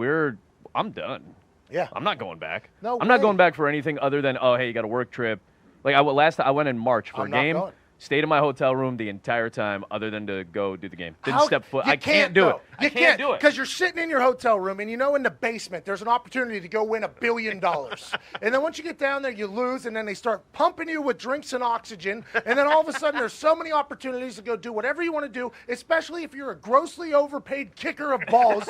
I'm done. Yeah. I'm not going back. No I'm not way. going back for anything other than hey, you got a work trip. Like I went in March for I'm a not game. going. Stayed in my hotel room the entire time, other than to go do the game. Didn't How- step foot. you I can't do go. it. I can't do it. because you're sitting in your hotel room and you know in the basement there's an opportunity to go win $1 billion. And then once you get down there, you lose, and then they start pumping you with drinks and oxygen. And then all of a sudden there's so many opportunities to go do whatever you want to do, especially if you're a grossly overpaid kicker of balls.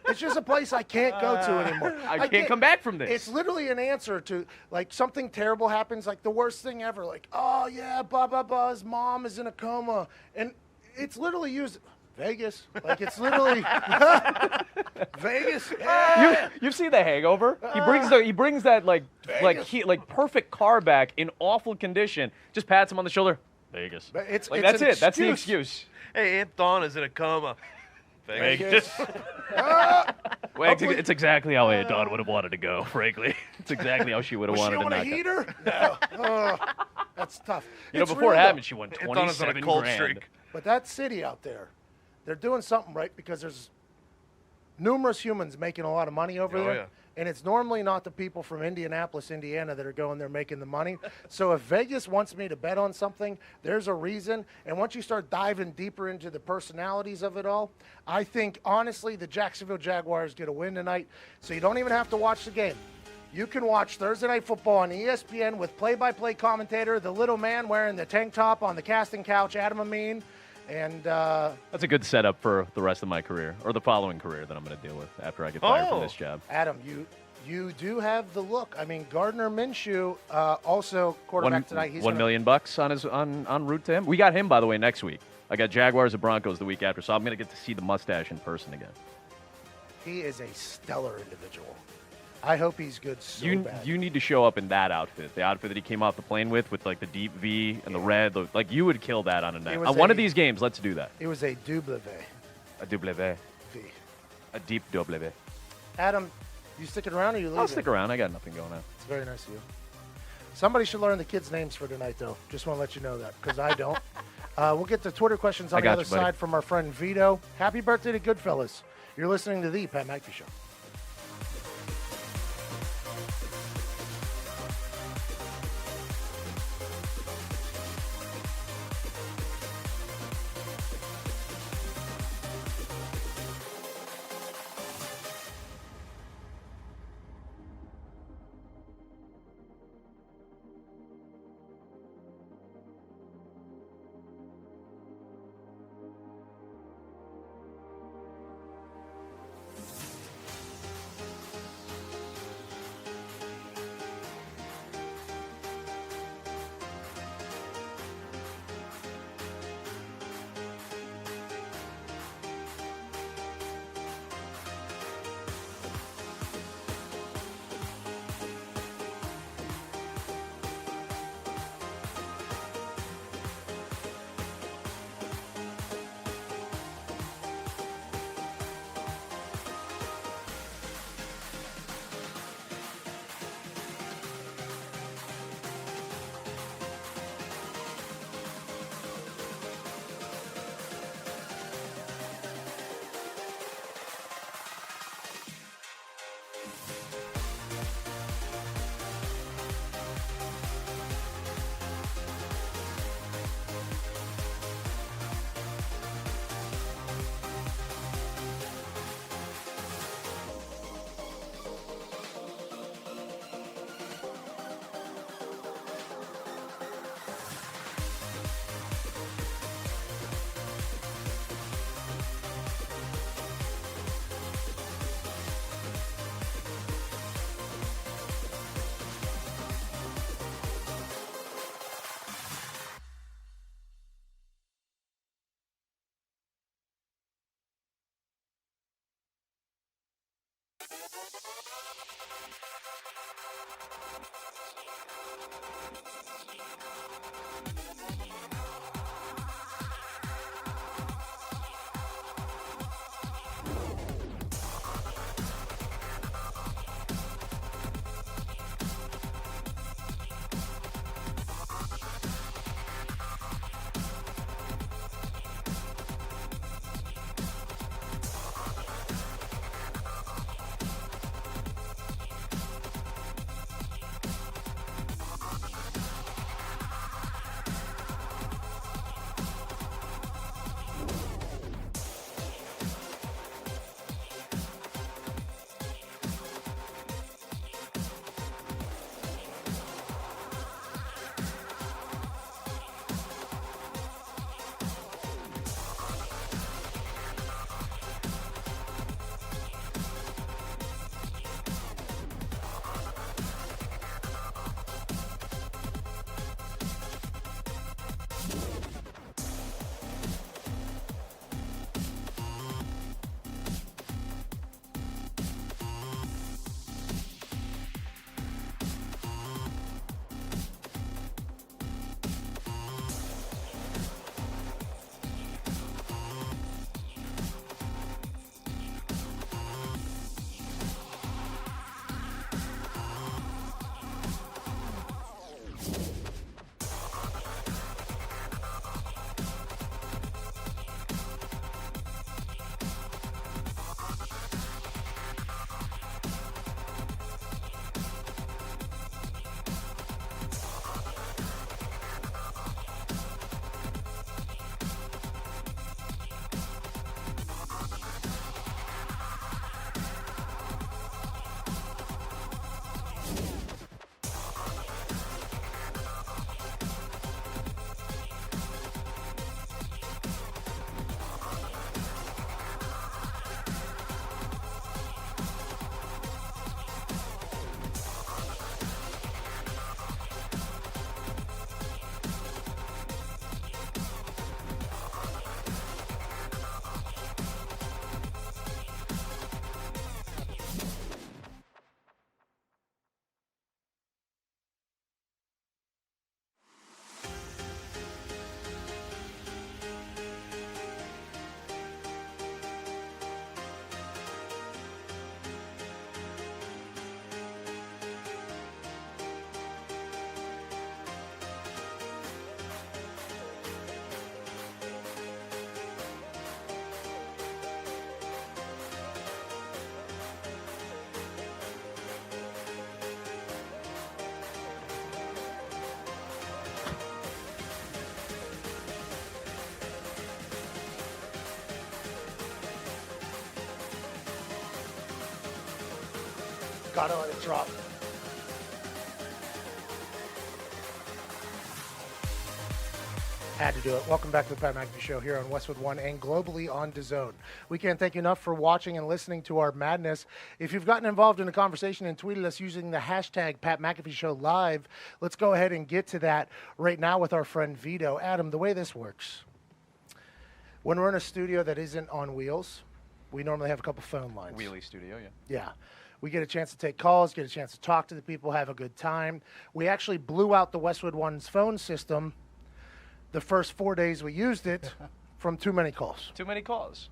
It's just a place I can't go to anymore. I can't come back from this. It's literally an answer to, like, something terrible happens, like the worst thing ever. Like, oh, yeah, blah, blah, blah, his mom is in a coma. And it's literally used... Vegas, like it's literally Vegas. Yeah. You've seen The Hangover? He brings that like perfect car back in awful condition. Just pats him on the shoulder. Vegas. It's That's an it. That's the excuse. excuse. Hey, Aunt Dawn is in a coma. Vegas. Well, it's exactly how Aunt Dawn would have wanted to go. Frankly, it's exactly how she would have Was she wanted to on a knock out. heater? No. That's tough. You know, It's before real, it happened, though. she won Aunt Dawn is on a 27 cold grand. streak. But that city out there, they're doing something right because there's numerous humans making a lot of money over Oh, there. yeah. And it's normally not the people from Indianapolis, Indiana that are going there making the money. So if Vegas wants me to bet on something, there's a reason. And once you start diving deeper into the personalities of it all, I think, honestly, the Jacksonville Jaguars get a win tonight. So you don't even have to watch the game. You can watch Thursday Night Football on ESPN with play-by-play commentator, the little man wearing the tank top on the casting couch, Adam Amin. And That's a good setup for the rest of my career, or the following career that I'm going to deal with after I get fired from Oh. this job. Adam, you do have the look. I mean, Gardner Minshew, also quarterback tonight. He's $1 million bucks on his en route to him. We got him, by the way, next week. I got Jaguars and Broncos the week after, so I'm going to get to see the mustache in person again. He is a stellar individual. I hope he's good so bad. You need to show up in that outfit, the outfit that he came off the plane with like the deep V and the red. Like you would kill that on a night. was On one a- of these games, let's do that. It was a double A W, V. a deep W. Adam, you sticking around or you leaving? I'll stick around. I got nothing going on. It's very nice of you. Somebody should learn the kids' names for tonight, though. Just want to let you know that, because I don't. We'll get to Twitter questions on I the got other you, buddy. side from our friend Vito. Happy birthday to Goodfellas. You're listening to the Pat McAfee Show. Gotta let it drop. Had to do it. Welcome back to the Pat McAfee Show here on Westwood One and globally on DAZN. We can't thank you enough for watching and listening to our madness. If you've gotten involved in the conversation and tweeted us using the hashtag Pat McAfee Show Live, let's go ahead and get to that right now with our friend Vito. Adam, the way this works, when we're in a studio that isn't on wheels, we normally have a couple phone lines. Wheelie studio, yeah. Yeah. We get a chance to take calls, get a chance to talk to the people, have a good time. We actually blew out the Westwood One's phone system the first 4 days we used it from too many calls. Too many calls.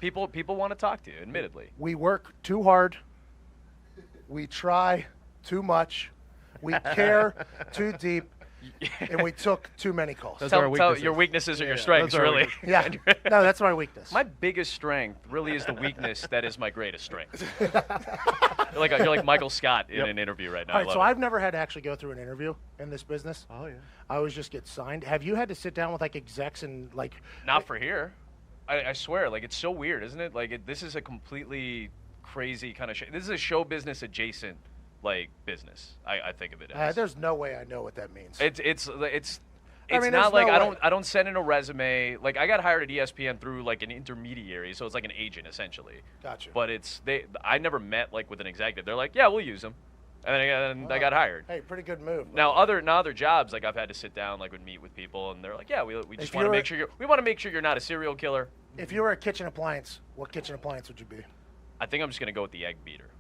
People want to talk to you, admittedly. We work too hard. We try too much. We care too deep. And we took too many calls. Those are our Tell weaknesses. your weaknesses are your strengths, those are our really. Yeah. No, that's my weakness. My biggest strength really is the weakness that is my greatest strength. You're like Michael Scott in an interview right now. All I right, love so it. I've never had to actually go through an interview in this business. Oh, yeah. I always just get signed. Have you had to sit down with like execs and like? Not for here. I swear, it's so weird, isn't it? This is a completely crazy kind of this is a show business adjacent business. I think of it as. There's no way I know what that means. It's I mean, not there's like no way. I don't send in a resume. I got hired at ESPN through an intermediary, so it's like an agent essentially. Gotcha. But I never met with an executive. They're like, yeah, we'll use them, and I got hired. Hey, pretty good move. Now other jobs I've had to sit down would meet with people, and they're like, yeah, we just If want to you're make sure we want to make sure you're not a serial killer. If you were a kitchen appliance, what kitchen appliance would you be? I think I'm just gonna go with the egg beater.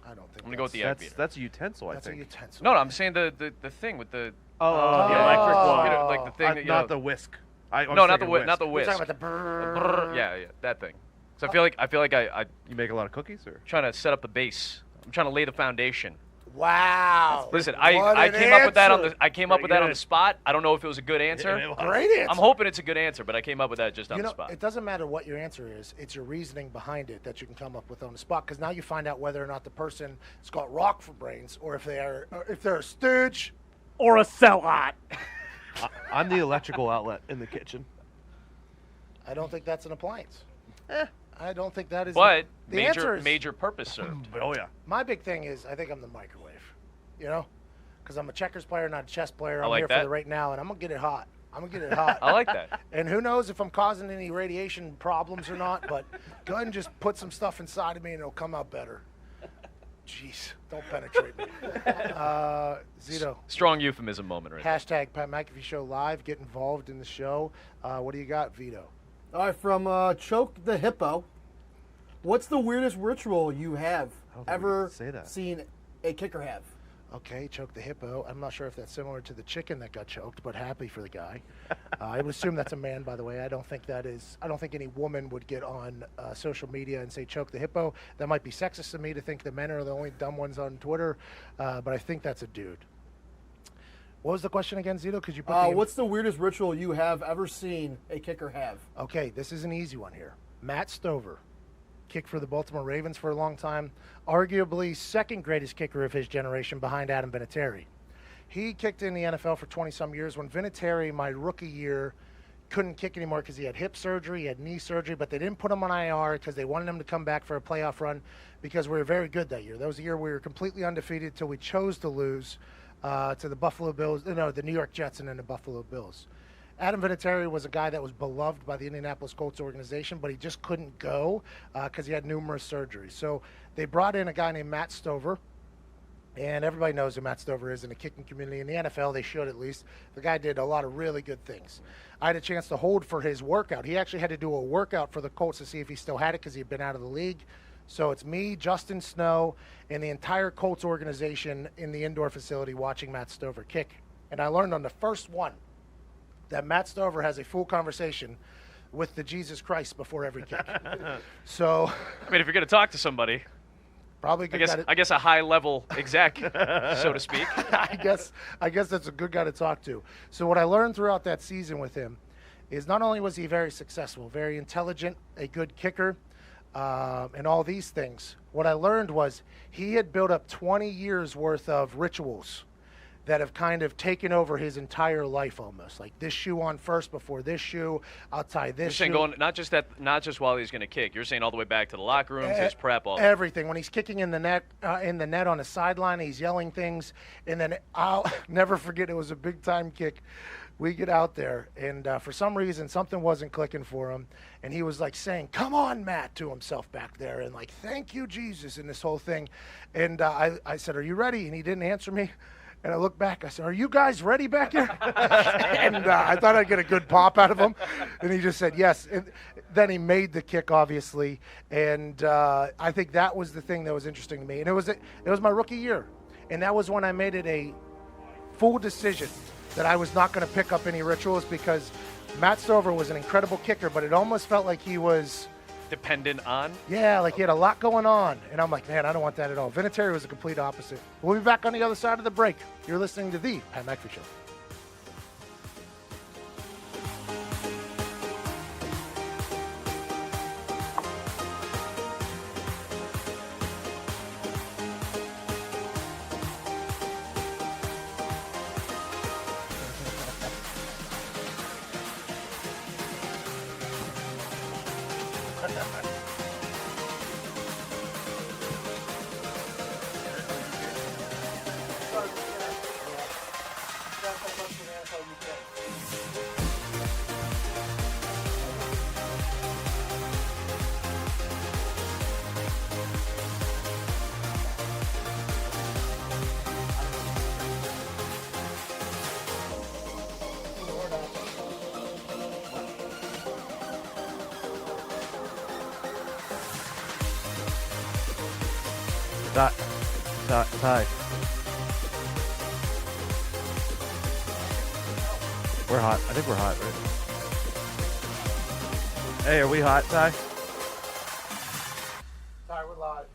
I don't think I'm gonna go with the egg beater. That's a utensil, I That's a think. utensil. No, I'm saying the thing with the Oh, The electric one. the thing that, not the whisk. I'm no, not the thinking not the We're whisk. talking about the Brrr, yeah, that thing. So I feel like I'm You make a lot of cookies, or? trying to set up the base. I'm trying to lay the foundation. Wow. Listen, What I an came up with that on answer. the I came up with that on the good. spot. I don't know if it was a good answer. Yeah, it was. Great answer. I'm hoping it's a good answer, but I came up with that just on You the know, spot. it doesn't matter what your answer is. It's your reasoning behind it that you can come up with on the spot. Because now you find out whether or not the person has got rock for brains, or if they're a stooge. Or a sellout. I'm the electrical outlet in the kitchen. I don't think that's an appliance. I don't think that is. But the answer is, major purpose served. Oh, yeah. my big thing is I think I'm the microwave. You know, because I'm a checkers player, not a chess player. I'm like here that. for the right now, and I'm gonna get it hot. I'm gonna get it hot. I like that. And who knows if I'm causing any radiation problems or not, but go ahead and just put some stuff inside of me and it'll come out better. Jeez, don't penetrate me. Zito, Strong euphemism moment right there. hashtag Pat McAfee Show Live. Get involved in the show. What do you got, Vito? All right, from Choke the Hippo. What's the weirdest ritual you have don't think we ever can say that. seen a kicker have? Okay, choke the hippo. I'm not sure if that's similar to the chicken that got choked, but happy for the guy. I would assume that's a man, by the way. I don't think that is. I don't think any woman would get on social media and say choke the hippo. That might be sexist to me to think the men are the only dumb ones on Twitter, but I think that's a dude. What was the question again, Zito? Could you put What's the weirdest ritual you have ever seen a kicker have? Okay, this is an easy one here. Matt Stover, kicked for the Baltimore Ravens for a long time, arguably second greatest kicker of his generation behind Adam Vinatieri. He kicked in the NFL for 20-some years. When Vinatieri, my rookie year, couldn't kick anymore because he had hip surgery, he had knee surgery, but they didn't put him on IR because they wanted him to come back for a playoff run because we were very good that year. That was the year we were completely undefeated until we chose to lose to the Buffalo Bills, no, the New York Jets and then the Buffalo Bills. Adam Vinatieri was a guy that was beloved by the Indianapolis Colts organization, but he just couldn't go because he had numerous surgeries. So they brought in a guy named Matt Stover, and everybody knows who Matt Stover is in the kicking community. In the NFL, they should at least. The guy did a lot of really good things. I had a chance to hold for his workout. He actually had to do a workout for the Colts to see if he still had it because he had been out of the league. So it's me, Justin Snow, and the entire Colts organization in the indoor facility watching Matt Stover kick. And I learned on the first one that Matt Stover has a full conversation with the Jesus Christ before every kick. So I mean, if you're going to talk to somebody, probably a good guy to, I guess a high-level exec, so to speak. I guess that's a good guy to talk to. So what I learned throughout that season with him is not only was he very successful, very intelligent, a good kicker, and all these things. What I learned was he had built up 20 years worth of rituals that have kind of taken over his entire life almost. Like this shoe on first before this shoe. I'll tie this You're saying shoe. going not just while he's going to kick. You're saying all the way back to the locker rooms, his prep, all that. Everything. When he's kicking in the net on the sideline, he's yelling things, and then I'll never forget. It was a big time kick. We get out there, and for some reason, something wasn't clicking for him, and he was like saying, "Come on, Matt," to himself back there, and like, "Thank you, Jesus," and this whole thing. And I said, "Are you ready?" And he didn't answer me. And I looked back. I said, "Are you guys ready back here?" And I thought I'd get a good pop out of him. And he just said yes. And then he made the kick, obviously. And I think that was the thing that was interesting to me. And it was my rookie year. And that was when I made it a full decision that I was not going to pick up any rituals, because Matt Stover was an incredible kicker, but it almost felt like he was Dependent on? Yeah, like he had a lot going on. And I'm like, man, I don't want that at all. Vinatieri was the complete opposite. We'll be back on the other side of the break. You're listening to the Pat McAfee Show. Ty. We're hot. I think we're hot, right? Hey, are we hot, Ty? Ty, we're live.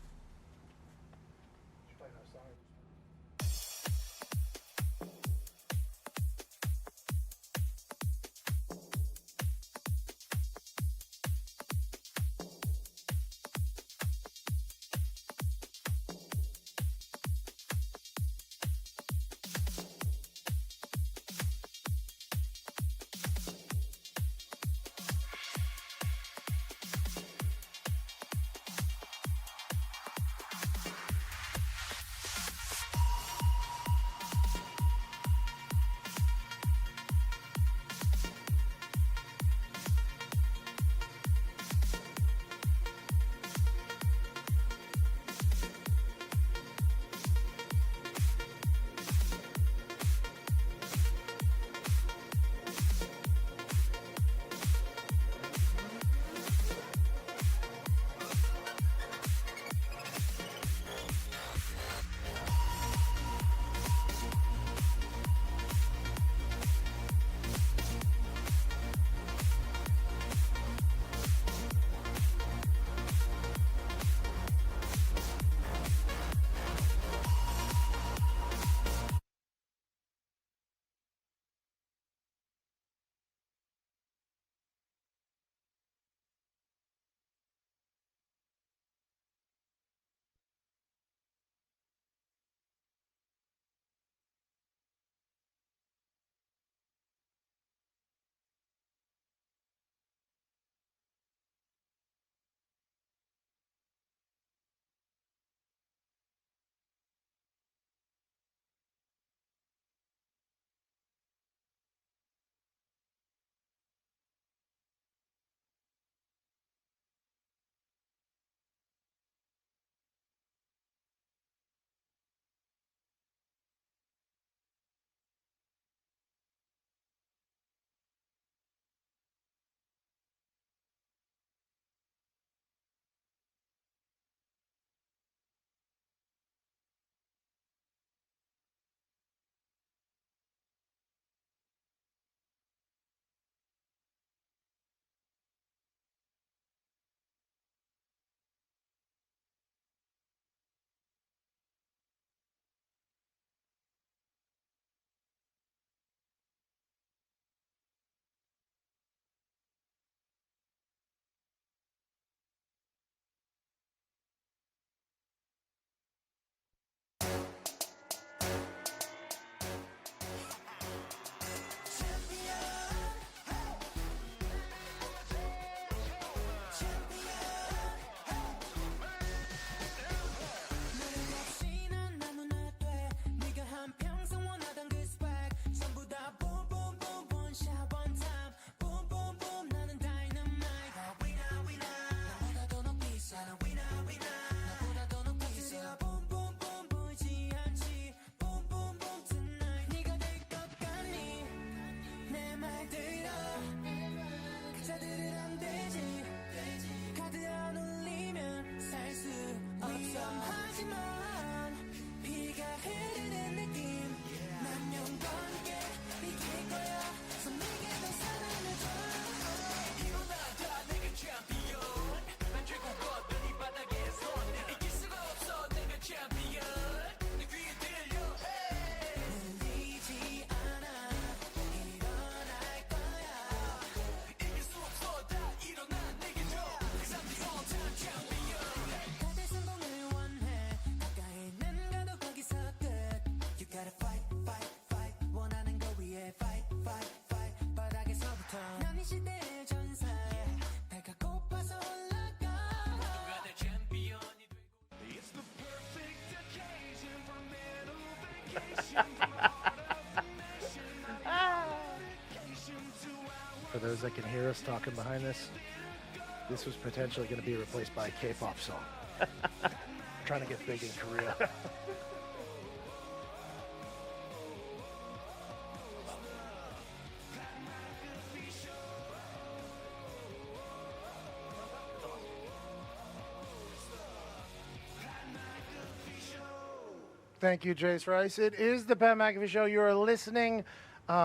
For those that can hear us talking behind this was potentially going to be replaced by a K-pop song. Trying to get big in Korea. Thank you, Jace Rice. It is the Pat McAfee Show. You are listening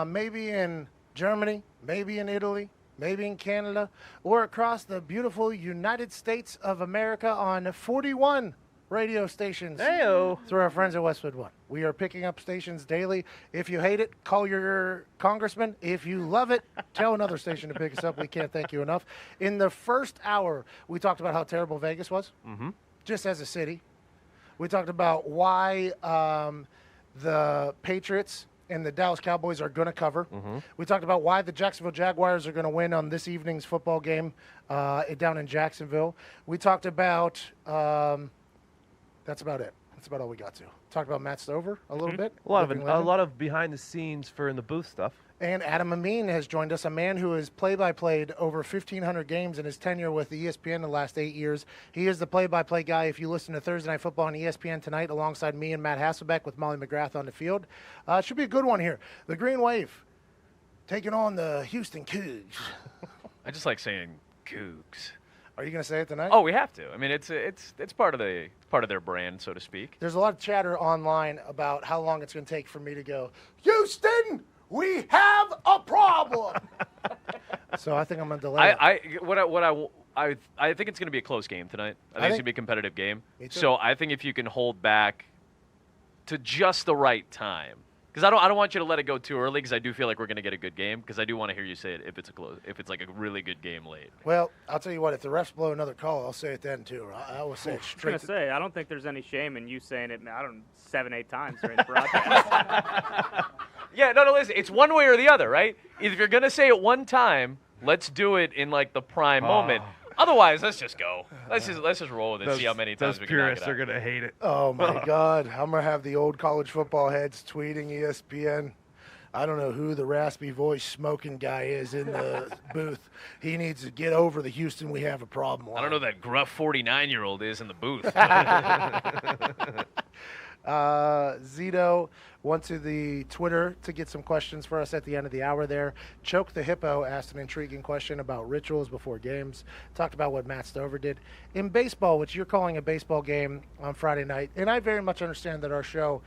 maybe in Germany, maybe in Italy, maybe in Canada, or across the beautiful United States of America on 41 radio stations Heyo. through our friends at Westwood One. We are picking up stations daily. If you hate it, call your congressman. If you love it, tell another station to pick us up. We can't thank you enough. In the first hour, we talked about how terrible Vegas was, just as a city. We talked about why the Patriots and the Dallas Cowboys are going to cover. We talked about why the Jacksonville Jaguars are going to win on this evening's football game down in Jacksonville. We talked about, that's about it. That's about all we got to. Talked about Matt Stover a little bit. A lot living legend. of behind the scenes for in the booth stuff. And Adam Amin has joined us, a man who has play-by-played over 1,500 games in his tenure with the ESPN in the last 8 years. He is the play-by-play guy if you listen to Thursday Night Football on ESPN tonight alongside me and Matt Hasselbeck with Molly McGrath on the field. Should be a good one here. The Green Wave taking on the Houston Cougs. I just like saying Cougs. Are you going to say it tonight? Oh, we have to. I mean, it's part of their brand, so to speak. There's a lot of chatter online about how long it's going to take for me to go, Houston, we have a problem. So I think I'm going to delay it. I think it's going to be a close game tonight. I think it's going to be a competitive game. Me too. So I think if you can hold back to just the right time, because I don't want you to let it go too early, because I do feel like we're going to get a good game. Because I do want to hear you say it if it's like a really good game late. Well, I'll tell you what, if the refs blow another call, I'll say it then too. I will say it I was straight gonna say, I don't think there's any shame in you saying it. 7-8 times during the broadcast. Yeah, no, listen. It's one way or the other, right? If you're gonna say it one time, let's do it in like the prime moment. Otherwise, let's just go. Let's just roll with it. See how many times those we can knock it purists are out. gonna hate it. Oh my God! I'm gonna have the old college football heads tweeting ESPN. I don't know who the raspy voice smoking guy is in the booth. He needs to get over the Houston. We have a problem. I don't know who that gruff 49-year-old is in the booth. Zito went to the Twitter to get some questions for us at the end of the hour there. Choke the Hippo asked an intriguing question about rituals before games. Talked about what Matt Stover did. In baseball, which you're calling a baseball game on Friday night, and I very much understand that our show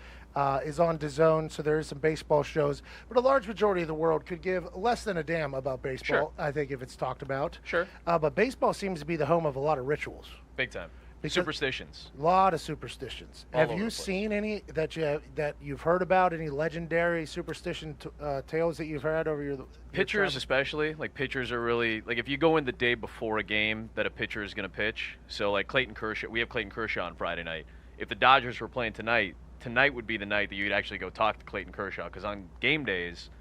is on DAZN, so there is some baseball shows, but a large majority of the world could give less than a damn about baseball, Sure. I think, if it's talked about. Sure. But baseball seems to be the home of a lot of rituals. Big time. Because- Superstitions. A lot of superstitions. All Have over you the place. seen any that you've heard about? Any legendary superstition tales that you've heard over your Pitchers, travels? especially, like pitchers are really like if you go in the day before a game that a pitcher is going to pitch. So like Clayton Kershaw, we have Clayton Kershaw on Friday night. If the Dodgers were playing tonight would be the night that you'd actually go talk to Clayton Kershaw, because on game days,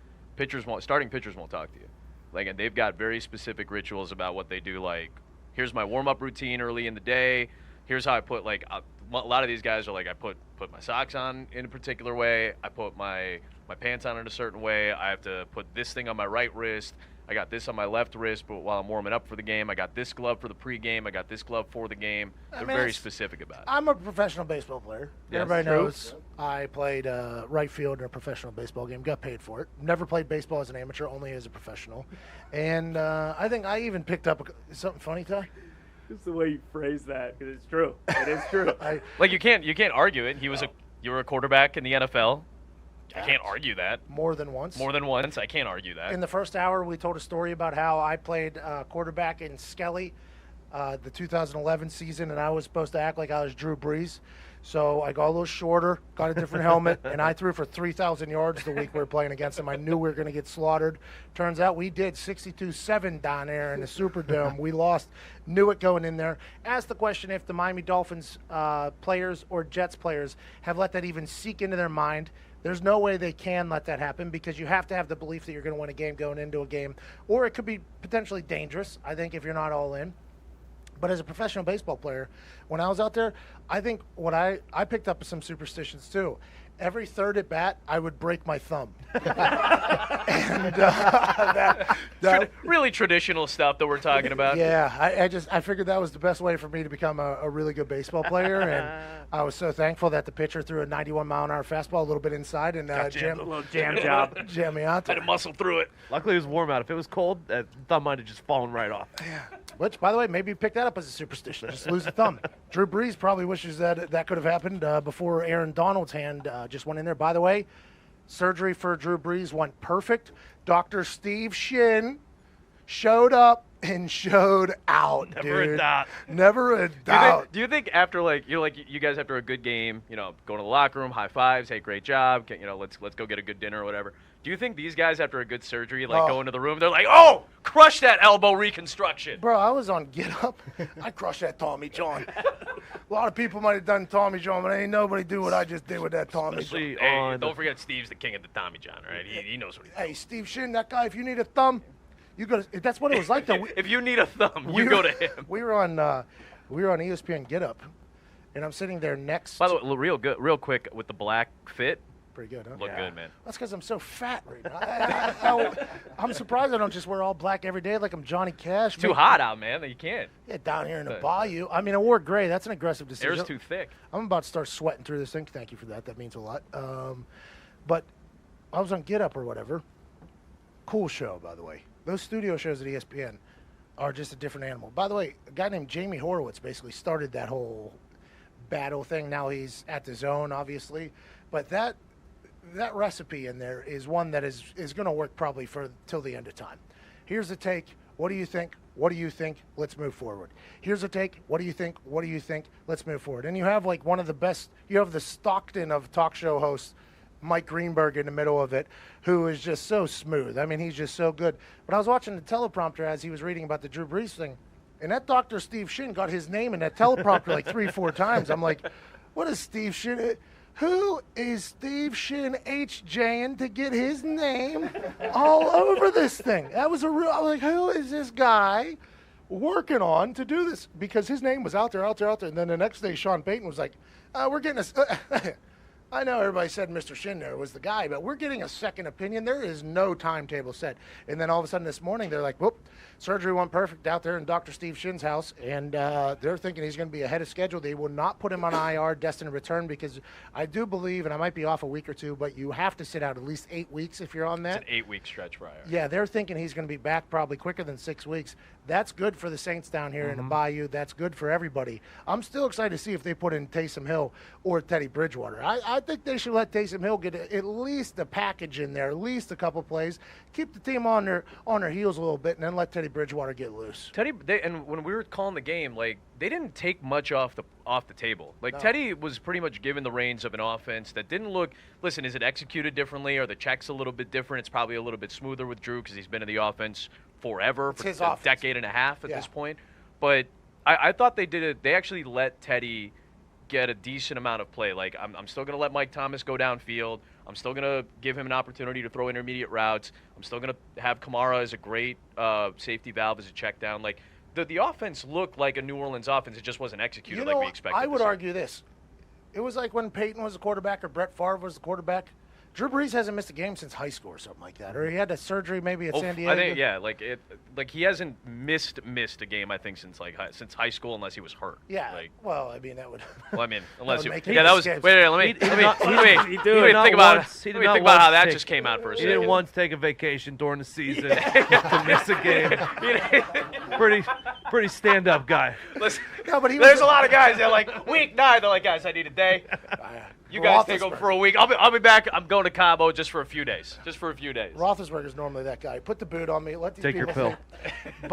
starting pitchers won't talk to you. Like, and they've got very specific rituals about what they do. Like, here's my warm-up routine early in the day. Here's how I put, like, a lot of these guys are like, I put my socks on in a particular way. I put my pants on in a certain way. I have to put this thing on my right wrist. I got this on my left wrist, but while I'm warming up for the game, I got this glove for the pregame. I got this glove for the game. They're very it's- specific about it. I'm a professional baseball player. Yes. Everybody True. knows I played right field in a professional baseball game. Got paid for it. Never played baseball as an amateur, only as a professional. And I think I even picked up something funny, Ty. Just the way you phrase that, because it's true. It is true. Like you can't argue it. You were a quarterback in the NFL. I can't argue that. More than once. More than once, I can't argue that. In the first hour, we told a story about how I played quarterback in Skelly the 2011 season, and I was supposed to act like I was Drew Brees. So I got a little shorter, got a different helmet, and I threw for 3,000 yards the week we were playing against them. I knew we were going to get slaughtered. Turns out we did 62-7 down there in the Superdome. We lost, knew it going in there. Asked the question if the Miami Dolphins players or Jets players have let that even seep into their mind. There's no way they can let that happen, because you have to have the belief that you're going to win a game going into a game, or it could be potentially dangerous, I think, if you're not all in. But as a professional baseball player, when I was out there, I think what I picked up some superstitions too. every third at bat, I would break my thumb. And that Really traditional stuff that we're talking about. yeah, I figured that was the best way for me to become a really good baseball player, and I was so thankful that the pitcher threw a 91-mile-an-hour fastball a little bit inside and A little jam job. jam me out Had there. to muscle through it. Luckily, it was warm out. If it was cold, that thumb might have just fallen right off. Which, by the way, maybe pick that up as a superstition. Just lose a thumb. Drew Brees probably wishes that could have happened before Aaron Donald's hand just went in there. By the way, surgery for Drew Brees went perfect. Dr. Steve Shin showed up and showed out. Never a dude. doubt. Never a doubt. Do you think after you guys after a good game, going to the locker room, high fives, hey, great job, let's go get a good dinner or whatever. Do you think these guys after a good surgery go into the room, they're like, oh, crush that elbow reconstruction? Bro, I was on Get Up. I crushed that Tommy John. A lot of people might have done Tommy John, but ain't nobody do what I just did with that Tommy John. Especially Hey, on don't forget Steve's the king of the Tommy John, right? He knows what he's doing. Hey, Steve Shin, that guy, if you need a thumb, you go to, that's what it was like though. If you need a thumb, you go to him. We were on ESPN Get Up, and I'm sitting there next. By the way, real quick with the black fit, Pretty good, huh? look good, man. That's because I'm so fat right now. I'm surprised I don't just wear all black every day like I'm Johnny Cash. Too hot out, man. You can't. Yeah, down here in the bayou. I mean, I wore gray. That's an aggressive decision. Air's too thick. I'm about to start sweating through this thing. Thank you for that. That means a lot. But I was on Get Up or whatever. Cool show, by the way. Those studio shows at ESPN are just a different animal. By the way, a guy named Jamie Horowitz basically started that whole battle thing. Now he's at the Zone, obviously. But that recipe in there is one that is going to work probably for till the end of time. Here's a take. What do you think? What do you think? Let's move forward. Here's a take. What do you think? What do you think? Let's move forward. And you have like one of the best. You have the Stockton of talk show hosts, Mike Greenberg, in the middle of it, who is just so smooth. I mean, he's just so good. But I was watching the teleprompter as he was reading about the Drew Brees thing, and that Dr. Steve Shin got his name in that teleprompter like 3-4 times. I'm like, what is Steve Shin? Who is Steve Shin HJing to get his name all over this thing? That was I was like, who is this guy working on to do this? Because his name was out there. And then the next day, Sean Payton was like, we're getting I know everybody said Mr. Shin there was the guy, but we're getting a second opinion. There is no timetable set. And then all of a sudden this morning, they're like, whoop, surgery went perfect out there in Dr. Steve Shin's house. And they're thinking he's going to be ahead of schedule. They will not put him on IR, destined to return, because I do believe, and I might be off a week or two, but you have to sit out at least 8 weeks if you're on that. It's an 8-week stretch for IR. Yeah, they're thinking he's going to be back probably quicker than 6 weeks. That's good for the Saints down here in the Bayou. That's good for everybody. I'm still excited to see if they put in Taysom Hill or Teddy Bridgewater. I think they should let Taysom Hill get at least a package in there, at least a couple plays, keep the team on their heels a little bit, and then let Teddy Bridgewater get loose. And when we were calling the game, they didn't take much off the table. No. Teddy was pretty much given the reins of an offense that didn't look. Listen, is it executed differently? Are the checks a little bit different? It's probably a little bit smoother with Drew because he's been in the offense forever, It's for his a offense. decade and a half at Yeah. this point. But I thought they did it. They actually let Teddy get a decent amount of play. I'm still going to let Mike Thomas go downfield. I'm still going to give him an opportunity to throw intermediate routes. I'm still going to have Kamara as a great safety valve as a check down. The offense looked like a New Orleans offense. It just wasn't executed like we expected. I would to see. argue this. It was like when Peyton was the quarterback or Brett Favre was the quarterback. Drew Brees hasn't missed a game since high school or something like that. Or he had that surgery maybe at San Diego. I think, yeah, he hasn't missed a game, I think, since high school, unless he was hurt. Yeah. Well, I mean, that would. Unless would you. make Yeah, that was. escapes. Wait, let me He did not- think not about once- he did let me not think about how once that take- just came out for a He second. didn't once take a vacation during the season to miss a game. Pretty stand-up guy. Listen, No, but he was there's a lot of guys. They're like week 9. They're like, guys, I need a day. You guys take over Roethlisberger. for a week. I'll be back. I'm going to Cabo just for a few days. Roethlisberger's normally that guy. Put the boot on me. Let these Take your people pill. think.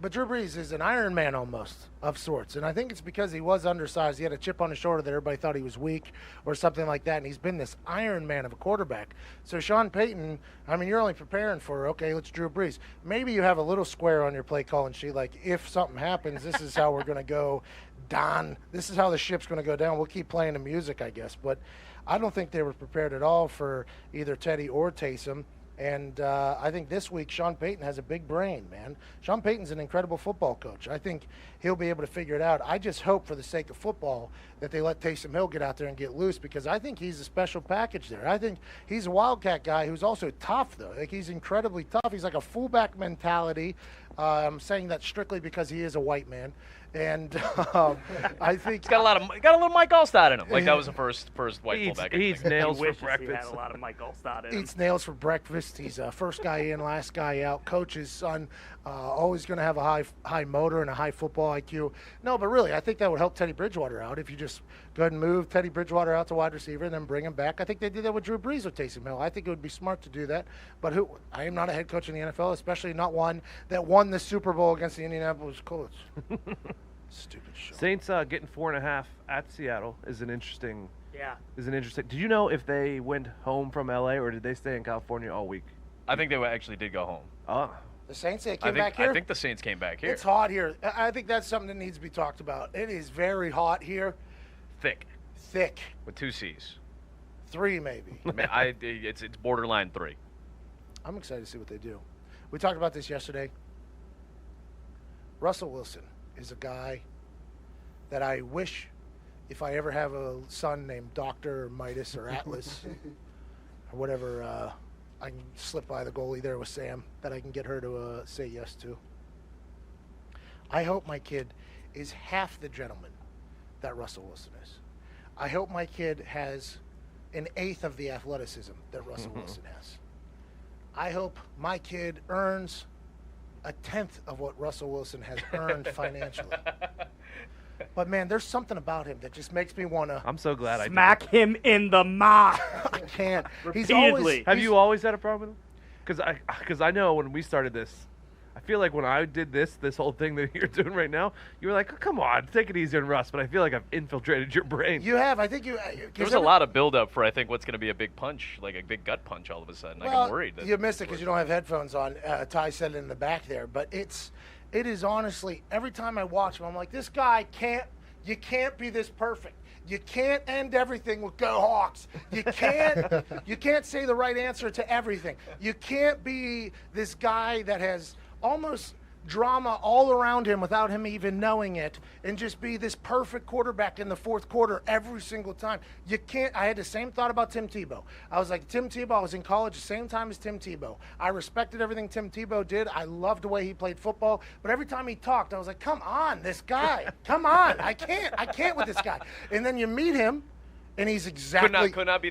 But Drew Brees is an Iron Man almost of sorts, and I think it's because he was undersized. He had a chip on his shoulder that everybody thought he was weak or something like that, and he's been this Iron Man of a quarterback. So Sean Payton, I mean, you're only preparing for, okay, let's Drew Brees. Maybe you have a little square on your play calling sheet, like if something happens, this is how we're going to go. Don, this is how the ship's going to go down. We'll keep playing the music, I guess. But I don't think they were prepared at all for either Teddy or Taysom. And I think this week Sean Payton has a big brain, man. Sean Payton's an incredible football coach. I think he'll be able to figure it out. I just hope for the sake of football that they let Taysom Hill get out there and get loose, because I think he's a special package there. I think he's a Wildcat guy who's also tough, though. Like, he's incredibly tough. He's like a fullback mentality. I'm saying that strictly because he is a white man. And I think He's got a little Mike Allstott in him. Like that was the first white Eats, fullback. eats nails for Wishes he had breakfast. a lot of Mike Allstott in him. eats nails for breakfast. He's first guy in, last guy out. Coach's son, always going to have a high motor and a high football IQ. No, but really, I think that would help Teddy Bridgewater out if you just go ahead and move Teddy Bridgewater out to wide receiver and then bring him back. I think they did that with Drew Brees with Taysom Hill. I think it would be smart to do that. But I am not a head coach in the NFL, especially not one that won the Super Bowl against the Indianapolis Colts. Stupid shit. Saints getting 4.5 at Seattle is an interesting. Yeah. Did you know if they went home from LA or did they stay in California all week? I think they actually did go home. Oh, The Saints, they came back here? I think the Saints came back here. It's hot here. I think that's something that needs to be talked about. It is very hot here. Thick Thick. with 2 C's. 3 maybe. Man, it's borderline 3. I'm excited to see what they do. We talked about this yesterday. Russell Wilson is a guy that I wish, if I ever have a son named Doctor or Midas or Atlas or whatever, I can slip by the goalie there with Sam, that I can get her to say yes to. I hope my kid is half the gentleman that Russell Wilson is. I hope my kid has an eighth of the athleticism that Russell Wilson has. I hope my kid earns a tenth of what Russell Wilson has earned financially. But man, there's something about him that just makes me want to. I'm so glad I Smack him in the mouth. I can't. He's Repeatedly. always. Have you always had a problem with him? Because I know when we started this, I feel like when I did this whole thing that you're doing right now, you were like, oh, come on, take it easy on Russ. But I feel like I've infiltrated your brain. You have. I think you. There was a lot of buildup for, I think, what's going to be a big punch, like a big gut punch all of a sudden. Like, I'm worried. You missed it because you don't have headphones on. Ty said it in the back there, but it is honestly, every time I watch him, I'm like, this guy can't. You can't be this perfect. You can't end everything with "Go Hawks." You can't say the right answer to everything. You can't be this guy that has almost drama all around him without him even knowing it, and just be this perfect quarterback in the fourth quarter every single time. You can't. I had the same thought about Tim Tebow. I was like, Tim Tebow, I was in college the same time as Tim Tebow. I respected everything Tim Tebow did. I loved the way he played football. But every time he talked, I was like, come on, this guy. Come on. I can't with this guy. And then you meet him, and he's exactly. Could not be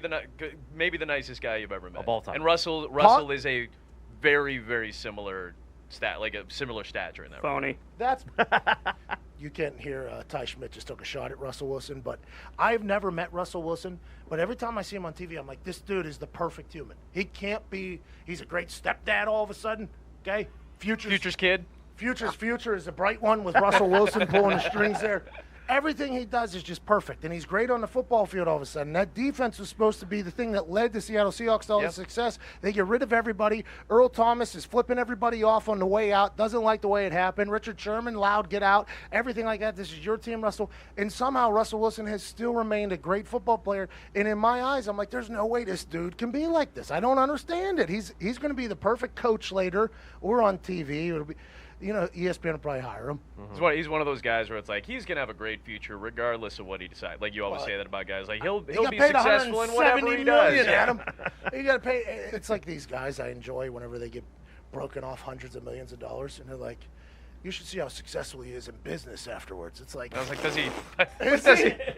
maybe the nicest guy you've ever met. Of all time. And Russell is a very, very similar similar stature in that. Phony. That's you can't hear Ty Schmidt just took a shot at Russell Wilson, but I've never met Russell Wilson. But every time I see him on TV, I'm like, this dude is the perfect human. He can't be. He's a great stepdad all of a sudden. Okay, Future's kid. Future is a bright one with Russell Wilson pulling the strings there. Everything he does is just perfect, and he's great on the football field all of a sudden. That defense was supposed to be the thing that led the Seattle Seahawks to all the success. They get rid of everybody. Earl Thomas is flipping everybody off on the way out, doesn't like the way it happened. Richard Sherman, loud, get out, everything like that. This is your team, Russell. And somehow Russell Wilson has still remained a great football player. And in my eyes, I'm like, there's no way this dude can be like this. I don't understand it. He's going to be the perfect coach later or on TV. It'll be. ESPN will probably hire him. He's one of those guys where it's like he's gonna have a great future regardless of what he decides. Like you always say that about guys. Like he'll be successful in whatever he does. Adam. You got to pay. It's like these guys I enjoy whenever they get broken off hundreds of millions of dollars, and they're like, "You should see how successful he is in business afterwards." It's like, I was like,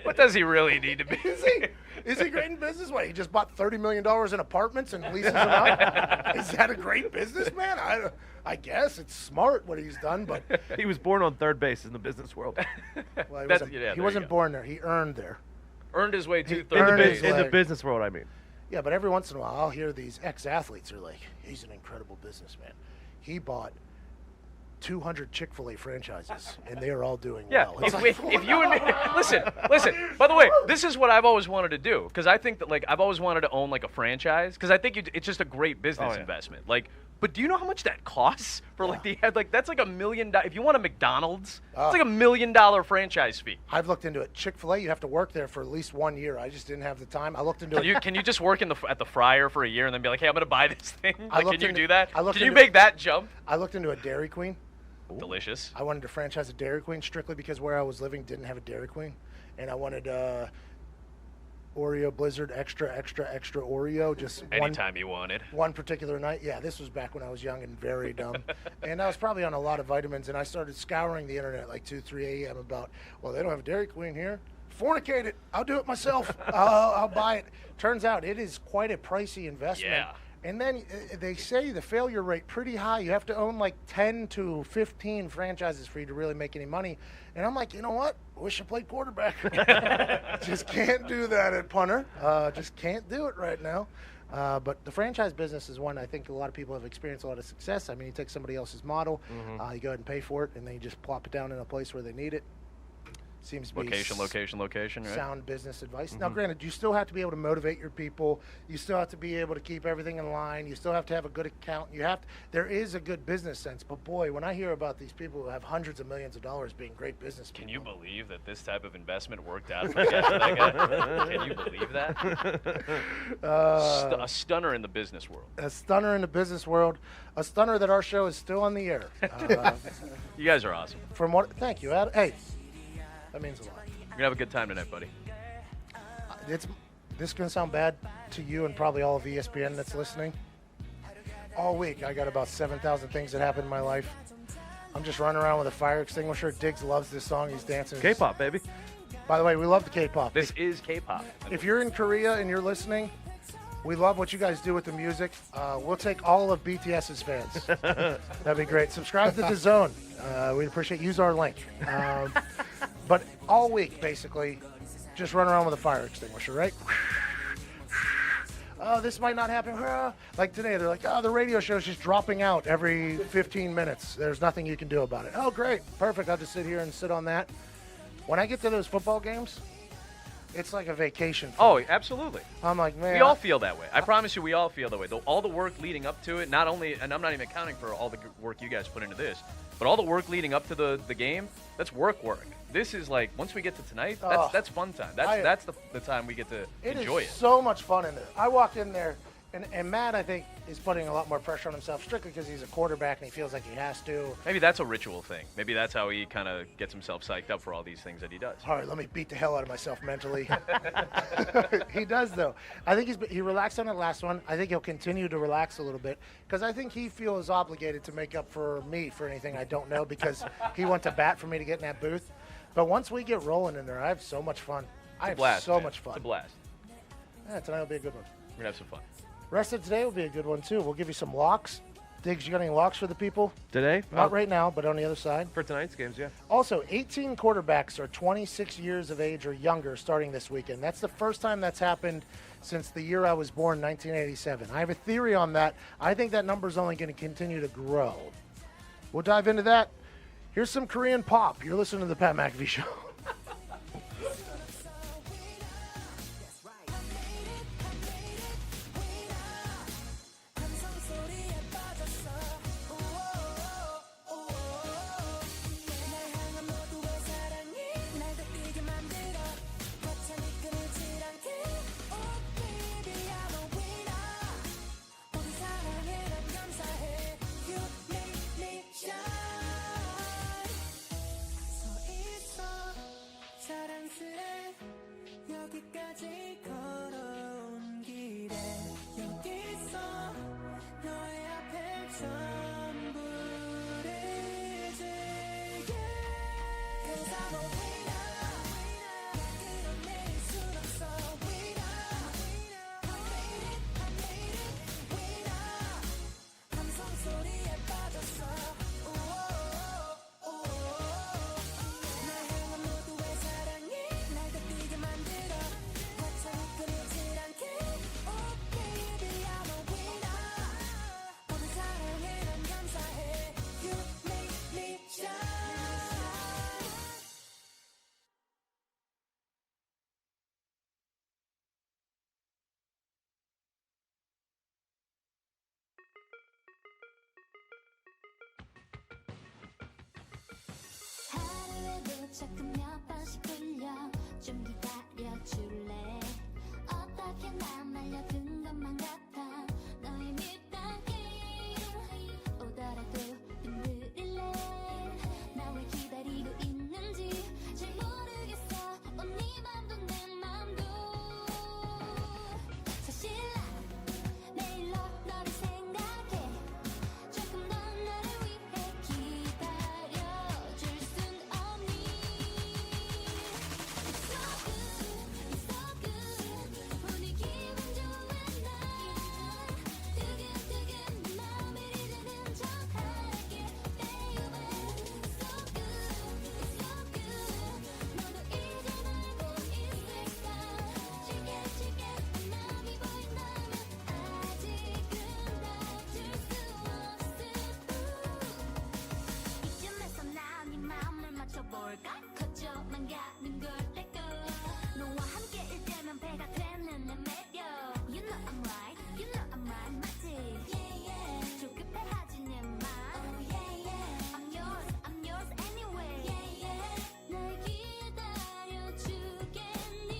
what does he really need to be? Is he great in business? What, he just bought $30 million in apartments and leases them out? Is that a great businessman? I guess it's smart what he's done, but He was born on third base in the business world. well, There he you wasn't go. born there. He earned there. Earned his way to in, third earned base. his in the leg. business world, I mean. Yeah, but every once in a while, I'll hear these ex-athletes are like, he's an incredible businessman. He bought 200 Chick-fil-A franchises, and they are all doing Yeah, well. It's if like, you and me, listen. By the way, this is what I've always wanted to do because I think that like I've always wanted to own like a franchise because I think it's just a great business Oh, yeah. investment. Like But do you know how much that costs for like that's like $1 million. If you want a McDonald's, Oh. it's like $1 million franchise fee. I've looked into it. Chick-fil-A, you have to work there for at least 1 year. I just didn't have the time. I looked into it. Can you just work at the fryer for a year and then be like, hey, I'm gonna buy this thing? I Like, looked can you into- do that? I looked Can you into- make that jump? I looked into a Dairy Queen. Delicious. I wanted to franchise a Dairy Queen strictly because where I was living didn't have a Dairy Queen, and I wanted Oreo Blizzard extra Oreo, just Anytime you wanted. one particular night. Yeah, this was back when I was young and very dumb, and I was probably on a lot of vitamins. And I started scouring the internet like 2, 3 a.m. about, well, they don't have a Dairy Queen here. Fornicate it. I'll do it myself. I'll buy it. Turns out it is quite a pricey investment. Yeah. And then they say the failure rate pretty high. You have to own like 10 to 15 franchises for you to really make any money. And I'm like, you know what? Wish I played quarterback. Just can't do that at Punter. Just can't do it right now. But the franchise business is one I think a lot of people have experienced a lot of success. I mean, you take somebody else's model, you go ahead and pay for it, and then you just plop it down in a place where they need it. Seems to be Location, right? sound business advice. Now, granted, you still have to be able to motivate your people. You still have to be able to keep everything in line. You still have to have a good account. There is a good business sense. But boy, when I hear about these people who have hundreds of millions of dollars being great business people, Can you believe that this type of investment worked out for that guy? Can you believe that? A stunner in the business world. a stunner in the business world, a stunner that our show is still on the air. You guys are awesome. Thank you, Adam. Hey, that means a lot. We're gonna have a good time tonight, buddy. This is going to sound bad to you and probably all of ESPN that's listening. All week, I got about 7,000 things that happened in my life. I'm just running around with a fire extinguisher. Diggs loves this song. He's dancing. K-pop, baby. By the way, we love the K-pop. This is K-pop. If you're in Korea and you're listening, we love what you guys do with the music. We'll take all of BTS's fans. That'd be great. Subscribe to The Zone. We'd appreciate Use our link. But all week, basically, just run around with a fire extinguisher, right? Oh, this might not happen. Like today, they're like, oh, the radio show's just dropping out every 15 minutes. There's nothing you can do about it. Oh, great. Perfect. I'll just sit here and sit on that. When I get to those football games, it's like a vacation. Oh, absolutely. I'm like, man. We all feel that way. I promise you, we all feel that way. All the work leading up to it, not only, and I'm not even accounting for all the work you guys put into this, but all the work leading up to the game, that's work. This is like, once we get to tonight, that's fun time. That's the time we get to enjoy it. It is so much fun in there. I walked in there, and Matt, I think, is putting a lot more pressure on himself strictly because he's a quarterback and he feels like he has to. Maybe that's a ritual thing. Maybe that's how he kind of gets himself psyched up for all these things that he does. All right, let me beat the hell out of myself mentally. He does, though. I think he relaxed on the last one. I think he'll continue to relax a little bit because I think he feels obligated to make up for me for anything I don't know because he went to bat for me to get in that booth. But once we get rolling in there, I have so much fun. I have Blast, so man. much fun. It's a blast. Yeah, tonight will be a good one. We're gonna have some fun. Rest of today will be a good one, too. We'll give you some locks. Diggs, you got any locks for the people? Today? Not right now, but on the other side. For tonight's games, yeah. Also, 18 quarterbacks are 26 years of age or younger starting this weekend. That's the first time that's happened since the year I was born, 1987. I have a theory on that. I think that number's only going to continue to grow. We'll dive into that. Here's some Korean pop. You're listening to the Pat McAfee Show. 자꾸 몇 번씩 불려 좀 기다려줄래 어떻게 난 말려든 것만 같아 너의 밀당이 오더라도 흔들릴래 나 왜 기다리고 있는지 잘 모르겠어 네 맘도 내 맘도 사실 난 매일로 너를 생각해 조금 더 나를 위해 기다려줄 순 없니 It's so good, it's so good 오늘 기분 좋은 날 두근두근 네 맘을 이제는 척할게 Baby It's so good, it's so good 너도 이제 알고 있을까 지게 맘이 보인다면 아직은 놔줄 수 없을 이쯤에서 난 네 맘을 맞춰볼까 커져만 가는 걸 때고 너와 함께일 때면 배가 되는 내 매력 You know I'm right, you know I'm right 맞지 Yeah yeah 조급해하지 내 맘 Oh yeah yeah I'm yours anyway Yeah yeah 날 기다려주겠니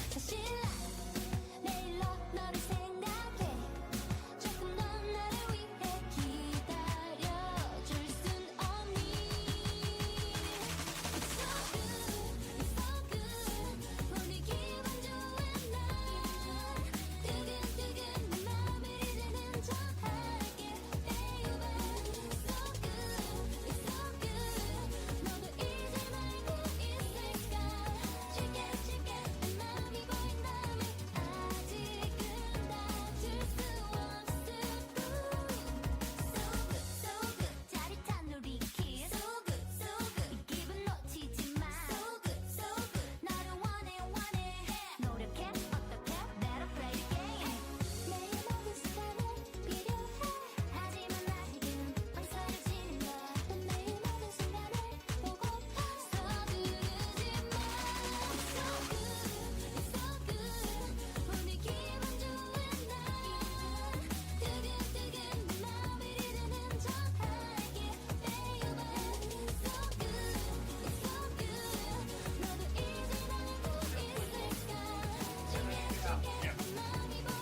사실 난 매일로 너를 생각해 조금 더 나를 위해 기다려줄 순 없니 It's so good, it's so good 오늘 기분 좋은 날 두근두근 네 맘을 이제는 척할게 Baby It's so good, it's so good 너도 이제 알고 있을까 지게 내 맘이 보인다면 아직은 놔줄 수 없을 So good 짜릿한 우리 kiss So good 이 기분 놓치지 마 So good 너를 원해 노력해 어떻게 Better play the game 매일 모든 순간은 필요해 하지만 아직은 망설여지는 넌 매일 모든 순간을 보고파 서두르지 마 It's so good, it's so good 오늘 기분 좋은 날 두근두근 네 맘을 이제는 척할게 Baby It's so good, it's so good 너도 이제 알고 있을까 지게 내 맘이 보인다면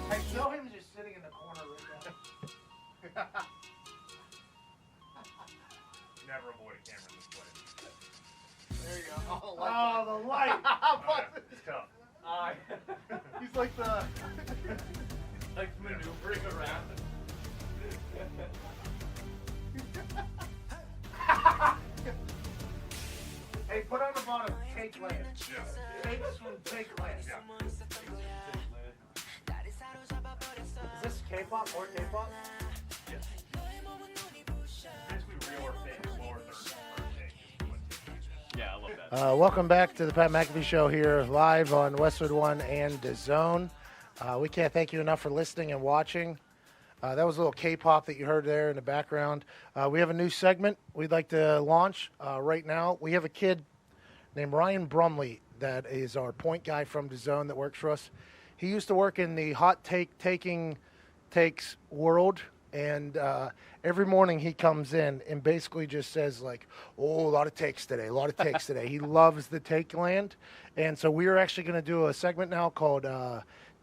Hey, show him just sitting in the corner right now. Never avoid a camera this way. There you go. Oh, the light. It's tough. He's like the. Like maneuvering around. Hey, put on the bottom. Take land. Yeah. Takes from take land. Yeah. Is this K-pop or K-pop? Basically real or fake, lower third take. Yeah, I love that. Welcome back to the Pat McAfee Show here live on Westwood One and DAZN. We can't thank you enough for listening and watching. That was a little K-pop that you heard there in the background. We have a new segment we'd like to launch right now. We have a kid named Ryan Brumley that is our point guy from DAZN that works for us. He used to work in the hot taking takes world, and every morning he comes in and basically just says like, "Oh, a lot of takes today, a lot of takes today." He loves the take land, and so we are actually going to do a segment now called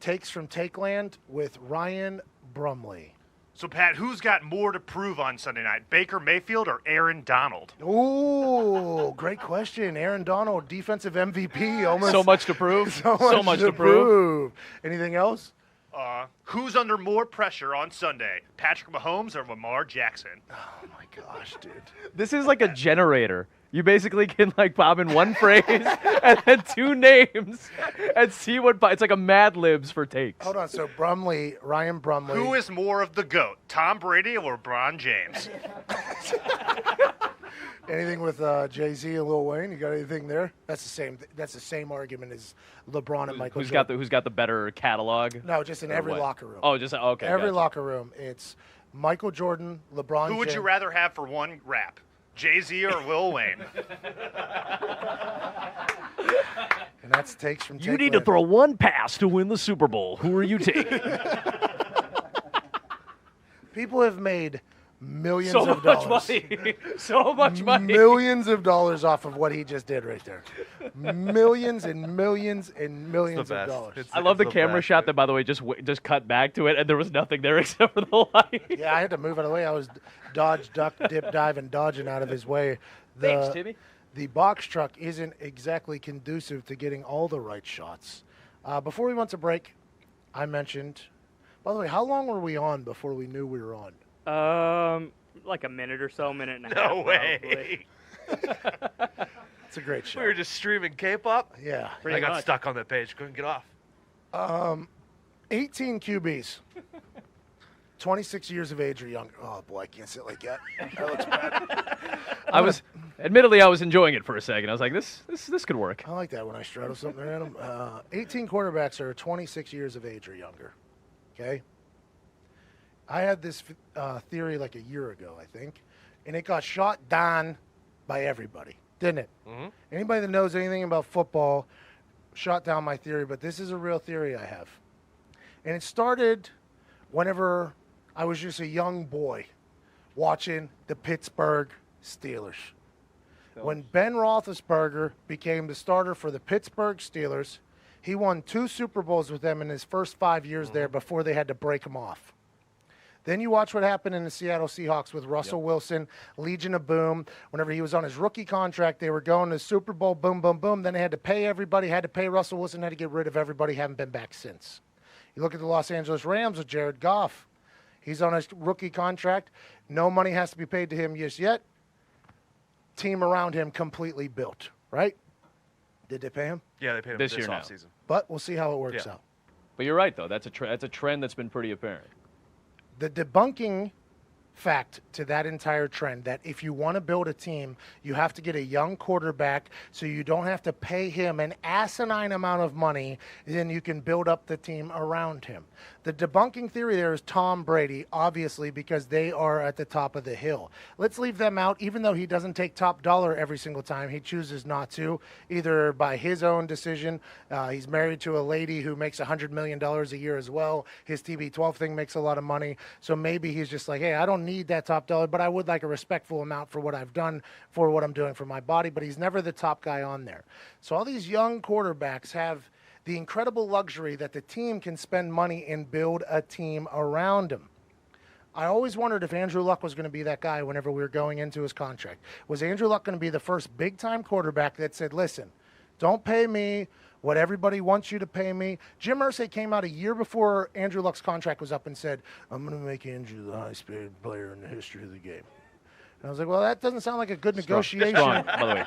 "Takes from Take Land" with Ryan Brumley. So, Pat, who's got more to prove on Sunday night, Baker Mayfield or Aaron Donald? Oh, great question. Aaron Donald, defensive MVP. Almost So much to prove. so much to prove. Anything else? Who's under more pressure on Sunday, Patrick Mahomes or Lamar Jackson? Oh my gosh, dude. This is like a generator. You basically can like pop in one phrase and then two names and see what it's like a Mad Libs for takes. Hold on. So Brumley, Ryan Brumley. Who is more of the GOAT, Tom Brady or LeBron James? Anything with Jay-Z and Lil Wayne? You got anything there? That's the same. That's the same argument as LeBron and Michael. Who's got the better catalog? No, just in every what? locker room. Oh, just okay. Every gotcha. locker room. It's Michael Jordan, LeBron. Who would you James. rather have for one rap, Jay-Z or Lil Wayne? And that's takes from. You need to throw one pass to win the Super Bowl. Who are you taking? People have made millions So of much dollars. money. So much money. Millions of dollars off of what he just did right there. Millions and millions and millions of best. dollars. It's- I love the the camera best, shot dude. that, by the way, just cut back to it, and there was nothing there except for the light. Yeah, I had to move out of the way. I was dodge, duck, dip, dive, and dodging out of his way. Thanks, Timmy. The box truck isn't exactly conducive to getting all the right shots. Before we went to break, I mentioned. By the way, how long were we on before we knew we were on? Like a minute or so, minute and a half. No probably. way. It's a great show. We were just streaming K-pop. Yeah. Pretty I got much. stuck on that page. Couldn't get off. 18 QBs. 26 years of age or younger. Oh, boy, I can't sit like that. That looks bad. Admittedly, I was enjoying it for a second. I was like, this could work. I like that when I straddle something random. 18 quarterbacks are 26 years of age or younger. Okay? I had this theory like a year ago, I think, and it got shot down by everybody, didn't it? Mhm. Anybody that knows anything about football shot down my theory, but this is a real theory I have. And it started whenever I was just a young boy watching the Pittsburgh Steelers. When Ben Roethlisberger became the starter for the Pittsburgh Steelers, he won 2 Super Bowls with them in his first 5 years there before they had to break him off. Then you watch what happened in the Seattle Seahawks with Russell Wilson, Legion of Boom. Whenever he was on his rookie contract, they were going to Super Bowl, boom, boom, boom. Then they had to pay everybody, had to pay Russell Wilson, had to get rid of everybody, haven't been back since. You look at the Los Angeles Rams with Jared Goff. He's on his rookie contract. No money has to be paid to him just yet. Team around him completely built, right? Did they pay him? Yeah, they paid him This this year now. offseason. But we'll see how it works Yeah. out. But you're right, though. That's a trend that's been pretty apparent. The debunking fact to that entire trend that if you want to build a team, you have to get a young quarterback so you don't have to pay him an asinine amount of money, then you can build up the team around him. The debunking theory there is Tom Brady, obviously, because they are at the top of the hill. Let's leave them out, even though he doesn't take top dollar every single time. He chooses not to, either by his own decision. He's married to a lady who makes $100 million a year as well. His TB12 thing makes a lot of money. So maybe he's just like, hey, I don't need that top dollar, but I would like a respectful amount for what I've done, for what I'm doing for my body. But he's never the top guy on there. So all these young quarterbacks have the incredible luxury that the team can spend money and build a team around him. I always wondered if Andrew Luck was going to be that guy whenever we were going into his contract. Was Andrew Luck going to be the first big-time quarterback that said, listen, don't pay me what everybody wants you to pay me? Jim Irsay came out a year before Andrew Luck's contract was up and said, I'm going to make Andrew the highest-paid player in the history of the game. And I was like, well, that doesn't sound like a good negotiation. Strong, by the way,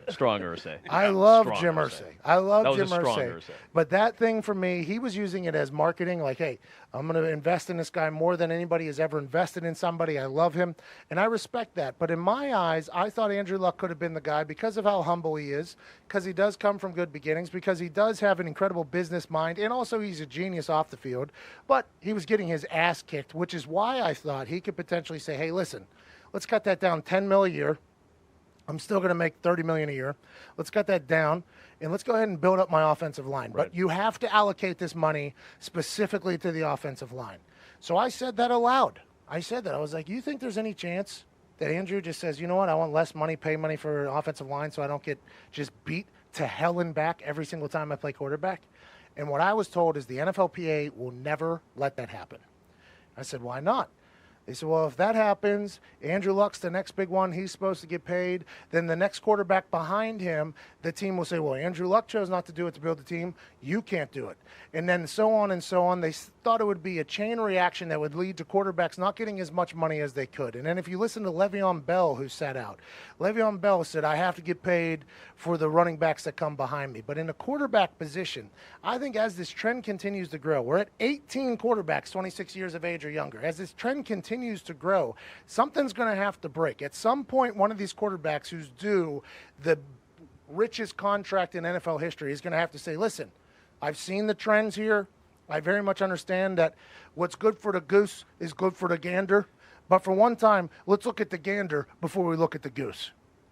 stronger say. I love Strong Jim Irsay. Irsay. I love That was Jim a strong Irsay. Irsay. But that thing for me, he was using it as marketing. Like, hey, I'm going to invest in this guy more than anybody has ever invested in somebody. I love him, and I respect that. But in my eyes, I thought Andrew Luck could have been the guy because of how humble he is, because he does come from good beginnings, because he does have an incredible business mind, and also he's a genius off the field. But he was getting his ass kicked, which is why I thought he could potentially say, hey, listen, let's cut that down $10 million a year. I'm still going to make $30 million a year. Let's cut that down, and let's go ahead and build up my offensive line. Right. But you have to allocate this money specifically to the offensive line. So I said that aloud. I said that. I was like, you think there's any chance that Andrew just says, you know what, I want less money, pay money for offensive line so I don't get just beat to hell and back every single time I play quarterback? And what I was told is the NFLPA will never let that happen. I said, why not? They said, well, if that happens, Andrew Luck's the next big one. He's supposed to get paid. Then the next quarterback behind him, the team will say, well, Andrew Luck chose not to do it to build the team. You can't do it. And then so on and so on. They thought it would be a chain reaction that would lead to quarterbacks not getting as much money as they could. And then if you listen to Le'Veon Bell, who sat out, Le'Veon Bell said, I have to get paid for the running backs that come behind me. But in the quarterback position, I think as this trend continues to grow, we're at 18 quarterbacks, 26 years of age or younger. As this trend continues to grow, something's going to have to break. At some point, one of these quarterbacks who's due the richest contract in NFL history is going to have to say, listen, I've seen the trends here. I very much understand that what's good for the goose is good for the gander. But for one time, let's look at the gander before we look at the goose.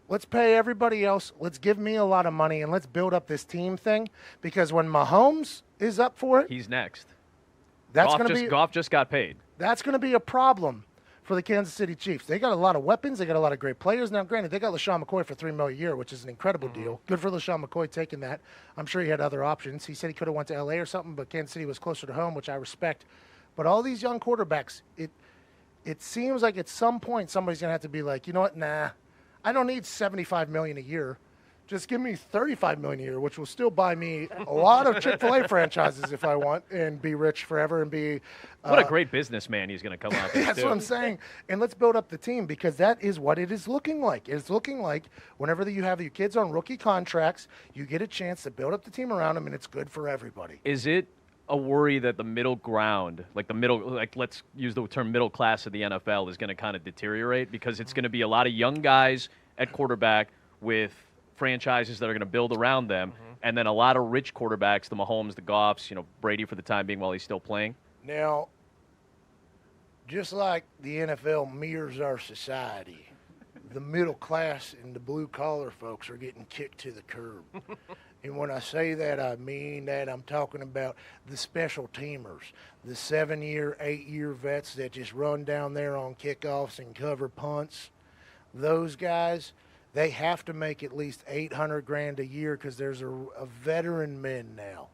Let's pay everybody else. Let's give me a lot of money, and let's build up this team thing. Because when Mahomes is up for it, He's next. that's going to be Goff just got paid. that's going to be a problem for the Kansas City Chiefs. They got a lot of weapons. They got a lot of great players. Now, granted, they got LaShawn McCoy for $3 million a year, which is an incredible deal. Good for LaShawn McCoy taking that. I'm sure he had other options. He said he could have went to L.A. or something, but Kansas City was closer to home, which I respect. But all these young quarterbacks, it seems like at some point somebody's going to have to be like, you know what, nah, I don't need $75 million a year. Just give me $35 million a year, which will still buy me a lot of Chick-fil-A franchises if I want, and be rich forever and be. What a great businessman he's going to come out with. That's what I'm saying. And let's build up the team, because that is what it is looking like. It's looking like whenever you have your kids on rookie contracts, you get a chance to build up the team around them, and it's good for everybody. Is it a worry that the middle ground, let's use the term middle class of the NFL, is going to kind of deteriorate because it's going to be a lot of young guys at quarterback with franchises that are going to build around them, and then a lot of rich quarterbacks, the Mahomes, the Goffs, Brady for the time being while he's still playing? Now, just like the NFL mirrors our society, the middle class and the blue-collar folks are getting kicked to the curb. And when I say that, I mean that. I'm talking about the special teamers, the 7-year, 8-year vets that just run down there on kickoffs and cover punts. Those guys, they have to make at least $800,000 a year because there's a veteran men now.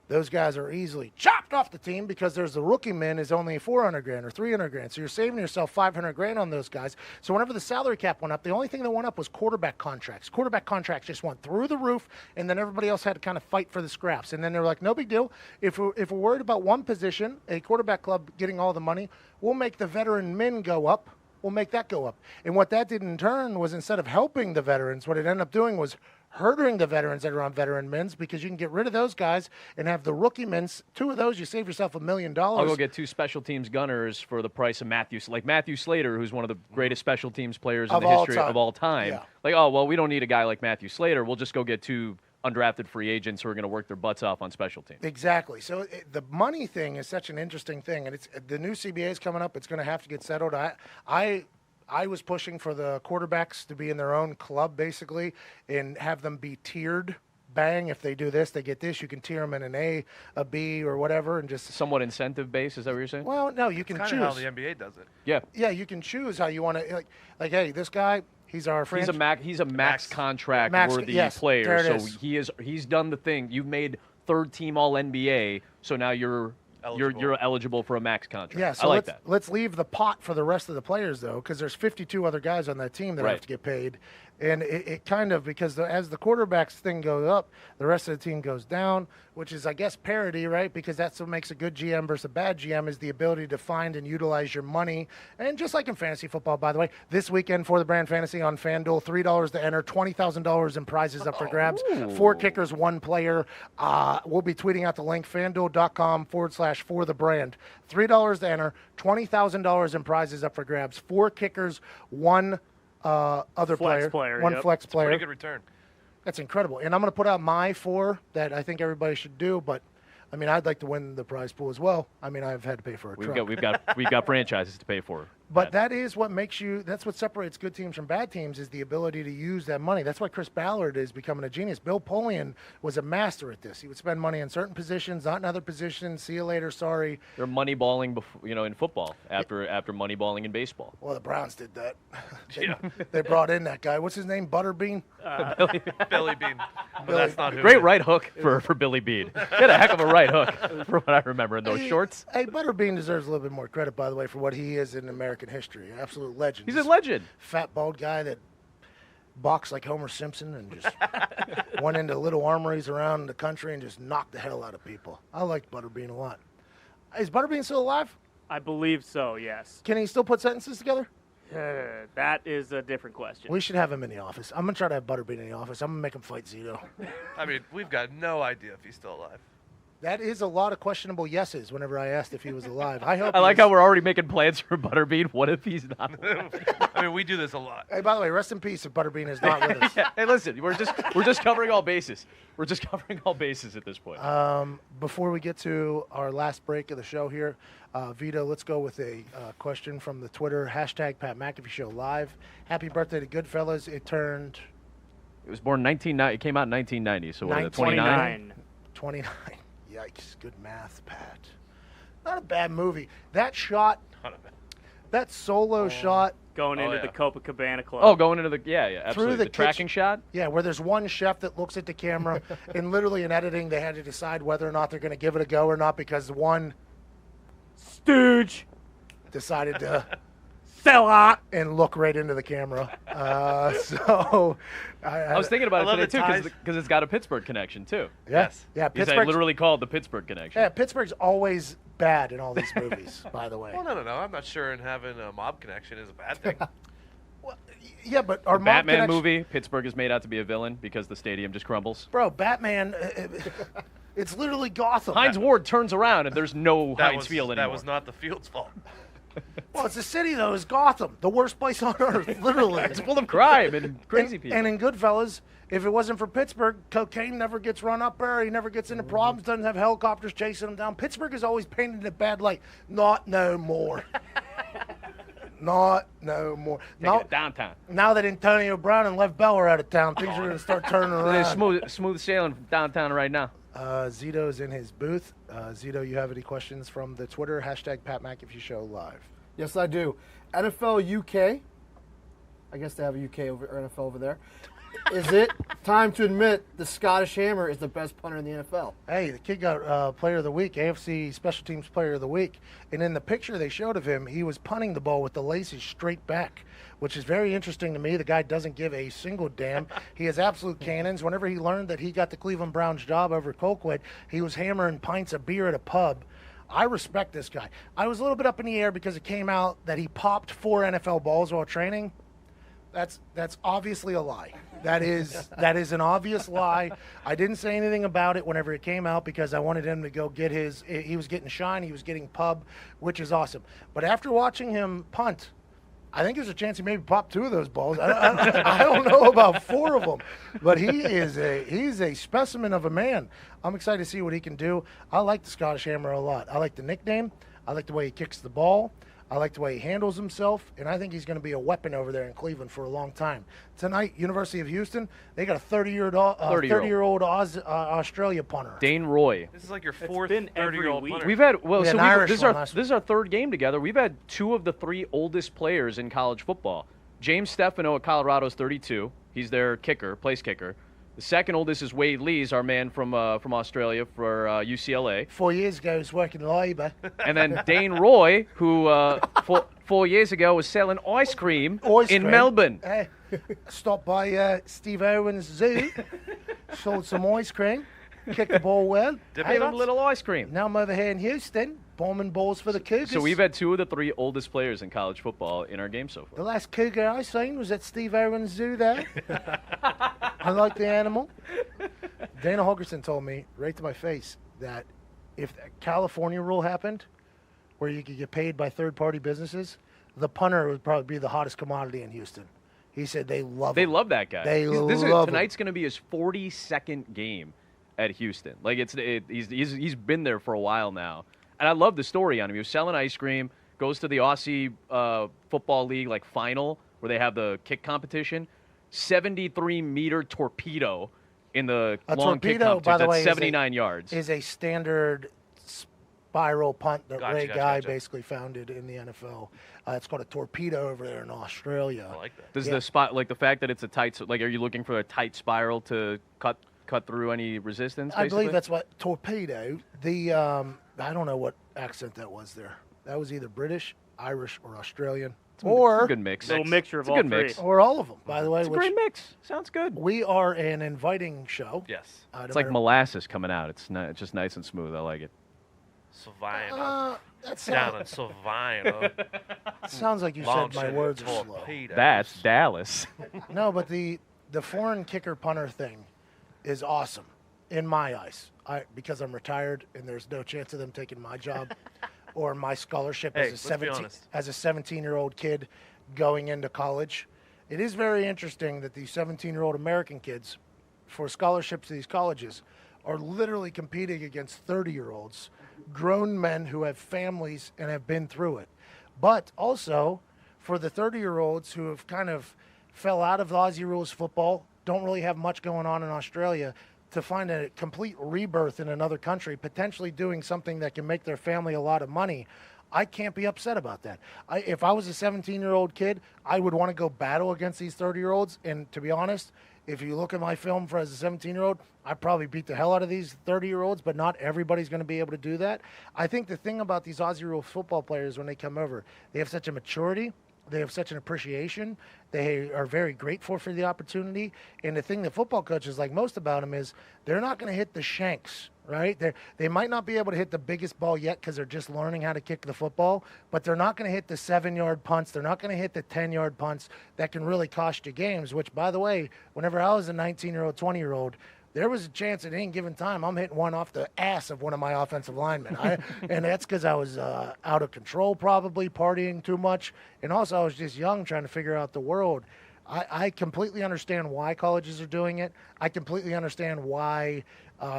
Those guys are easily chopped off the team because there's the rookie men is only $400,000 or $300,000. So you're saving yourself $500,000 on those guys. So whenever the salary cap went up, the only thing that went up was quarterback contracts. Quarterback contracts just went through the roof, and then everybody else had to kind of fight for the scraps. And then they were like, no big deal. If we're worried about one position, a quarterback club getting all the money, we'll make the veteran men go up. We'll make that go up. And what that did in turn was, instead of helping the veterans, what it ended up doing was hurting the veterans that are on veteran men's, because you can get rid of those guys and have the rookie men's. 2 of those, you save yourself $1 million. I'll go get 2 special teams gunners for the price of Matthew Slater, who's one of the greatest special teams players in the history of all time. Yeah. Like, oh, well, we don't need a guy like Matthew Slater. We'll just go get 2 undrafted free agents who are going to work their butts off on special teams. Exactly. So the money thing is such an interesting thing, and it's the new CBA is coming up. It's going to have to get settled. I was pushing for the quarterbacks to be in their own club, basically, and have them be tiered. Bang, if they do this, they get this. You can tier them in an A, a B, or whatever, and just somewhat incentive based. Is that what you're saying? Well, no, you can Kind choose. of how the NBA does it. Yeah. Yeah, you can choose how you want to. Like, hey, this guy, he's our franchise. He's a max contract worthy yes, player. there it So is. he's done the thing. You've made 3rd team All NBA. So now you're eligible for a max contract. Yeah, so I like that. let's leave the pot for the rest of the players, though, because there's 52 other guys on that team that have to get paid. And it kind of, because as the quarterbacks thing goes up, the rest of the team goes down, which is, I guess, parity, right? Because that's what makes a good GM versus a bad GM, is the ability to find and utilize your money. And just like in fantasy football, by the way, this weekend for the Brand Fantasy on FanDuel, $3 to enter, $20,000 in prizes up for grabs. 4 kickers, 1 player. We'll be tweeting out the link, FanDuel.com/for-the-brand. $3 to enter, $20,000 in prizes up for grabs. 4 kickers, 1 other Flex player, player, one yep. flex player. Pretty good return. That's incredible. And I'm going to put out my 4 that I think everybody should do, but I mean, I'd like to win the prize pool as well. I mean, I've had to pay for a truck. We've got franchises to pay for. But that is what makes you, that's what separates good teams from bad teams, is the ability to use that money. That's why Chris Ballard is becoming a genius. Bill Polian was a master at this. He would spend money in certain positions, not in other positions. See you later, sorry. They're moneyballing, in football after moneyballing in baseball. Well, the Browns did that. They brought in that guy. What's his name? Butterbean? Billy Bean. But that's not who. Great right hook for Billy Bean. He had a heck of a right hook for what I remember in those shorts. Hey, Butterbean deserves a little bit more credit, by the way, for what he is in American history. Absolute legend. He's a legend. Fat, bald guy that boxed like Homer Simpson and just went into little armories around the country and just knocked the hell out of people. I liked Butterbean a lot. Is Butterbean still alive? I believe so, yes. Can he still put sentences together? That is a different question. We should have him in the office. I'm going to try to have Butterbean in the office. I'm going to make him fight Zito. I mean, we've got no idea if he's still alive. That is a lot of questionable yeses whenever I asked if he was alive. I hope. I like how we're already making plans for Butterbean. What if he's not alive? I mean, we do this a lot. Hey, by the way, rest in peace if Butterbean is not with us. Hey, listen, we're just covering all bases. We're just covering all bases at this point. Before we get to our last break of the show here, Vito, let's go with a question from the Twitter, hashtag Pat McAfee Show Live. Happy birthday to Goodfellas. It turned... It was born in 1990. It came out in 1990, so what is it, 29. 29. Yikes. Good math, Pat. Not a bad movie. That shot... That solo shot, Going into yeah. the Copacabana Club. Oh, going into the absolutely the the tracking kitchen- shot. yeah, where there's one chef that looks at the camera, and literally in editing they had to decide whether or not they're going to give it a go or not because one Stooge. decided to Sell out. and look right into the camera. So I was thinking about I it love today the too ties. because it's got a Pittsburgh connection too. yes, yeah, It's Pittsburgh. literally called the Pittsburgh connection. Yeah, Pittsburgh's always bad in all these movies. By the way, Well, no. I'm not sure in having a mob connection is a bad thing. yeah, but our The mob Batman connection- movie, Pittsburgh is made out to be a villain because the stadium just crumbles. bro. Batman, it's literally Gotham. Heinz Ward turns around and there's no That Heinz Field that anymore. was not the field's fault. Well, it's a city though. It's Gotham, the worst place on earth, literally. It's full of crime and crazy people. And in Goodfellas, if it wasn't for Pittsburgh, cocaine never gets run up there. He never gets into problems. Doesn't have helicopters chasing him down. Pittsburgh is always painted in a bad light. Not no more. Not no more. Taking Now, it downtown. now that Antonio Brown and Lev Bell are out of town, things are going to start turning It's around. smooth sailing from downtown right now. Zito's in his booth. Zito, you have any questions from the Twitter? Hashtag Pat McAfee Show Live. Yes, I do. NFL UK. I guess they have a UK over or NFL over there. Is it time to admit the Scottish Hammer is the best punter in the NFL? Hey, the kid got Player of the Week, AFC Special Teams Player of the Week. And in the picture they showed of him, he was punting the ball with the laces straight back, which is very interesting to me. The guy doesn't give a single damn. He has absolute cannons. Whenever he learned that he got the Cleveland Browns job over Colquitt, he was hammering pints of beer at a pub. I respect this guy. I was a little bit up in the air because it came out that he popped 4 NFL balls while training. That's obviously a lie. That is an obvious lie. I didn't say anything about it whenever it came out because I wanted him to go get his. He was getting shine. He was getting pub, which is awesome. But after watching him punt, I think there's a chance he maybe popped 2 of those balls. I don't know about 4 of them, but he's a specimen of a man. I'm excited to see what he can do. I like the Scottish Hammer a lot. I like the nickname. I like the way he kicks the ball. I like the way he handles himself, and I think he's going to be a weapon over there in Cleveland for a long time. Tonight, University of Houston, they got a 30-year-old Australia punter. Dane Roy. This is like your It's 4th been every 30-year-old week. punter. We've had We had an Irish this is one our last this is our 3rd game together. We've had 2 of the 3 oldest players in college football. James Stefano at Colorado's 32. He's their kicker, place kicker. The second oldest is Wade Lees, our man from Australia for UCLA. 4 years ago, he was working Labour. And then Dane Roy, who 4 years ago was selling ice cream in Melbourne. Hey, stopped by Steve Irwin's zoo, sold some ice cream, kicked the ball well. Give Hey, him a lads, little ice cream. now I'm over here in Houston, bombing balls for the Cougars. So we've had 2 of the 3 oldest players in college football in our game so The far. last cougar I seen was at Steve Irwin's zoo there. I like the animal. Dana Holgerson told me right to my face that if the California rule happened, where you could get paid by third-party businesses, the punter would probably be the hottest commodity in Houston. He said they love They him. love that guy. They This love him. tonight's going to be his 42nd game at Houston. Like he's been there for a while now, and I love the story on him. He was selling ice cream, goes to the Aussie Football League like final where they have the kick competition, 73-meter torpedo in the A long kick torpedo, by competition. the way, That's 79 yards. Is a standard spiral punt that Gotcha, Ray gotcha, Guy gotcha. basically founded in the NFL. It's called a torpedo over there in Australia. I like that. Does yeah. the spot like the fact that it's a tight like are you looking for a tight spiral to cut through any resistance? I Basically? believe that's what torpedo. The I don't know what accent that was there. That was either British, Irish, or Australian, It's a or good mix. Little mixture of It's a all good three. mix. or all of them. By the way, It's a which great mix. Sounds good. we are an inviting show. Yes. No It's like matter- molasses coming out. It's just nice and smooth. I like it. Savannah. that Down in sounds, Savannah. sounds like you said my words are slow. That's Dallas. No, but the foreign kicker punter thing is awesome in my eyes. Because I'm retired and there's no chance of them taking my job or my scholarship Hey, as let's be honest. a 17-year-old kid going into college. It is very interesting that these 17-year-old American kids for scholarships to these colleges are literally competing against 30-year-olds, grown men who have families and have been through it. But also for the 30-year-olds who have kind of fell out of Aussie rules football, don't really have much going on in Australia, to find a complete rebirth in another country, potentially doing something that can make their family a lot of money. I can't be upset about that. If I was a 17-year-old kid, I would want to go battle against these 30-year-olds. And to be honest, if you look at my film for as a 17-year-old, I probably beat the hell out of these 30-year-olds, but not everybody's going to be able to do that. I think the thing about these Aussie rules football players when they come over, they have such a maturity. They have such an appreciation. They are very grateful for the opportunity. And the thing that football coaches like most about them is they're not going to hit the shanks, right? They might not be able to hit the biggest ball yet because they're just learning how to kick the football, but they're not going to hit the 7-yard punts. They're not going to hit the 10-yard punts that can really cost you games, which, by the way, whenever I was a 19-year-old, 20-year-old, there was a chance at any given time I'm hitting one off the ass of one of my offensive linemen. And that's because I was out of control, probably partying too much. And also I was just young trying to figure out the world. I completely understand why colleges are doing it. I completely understand why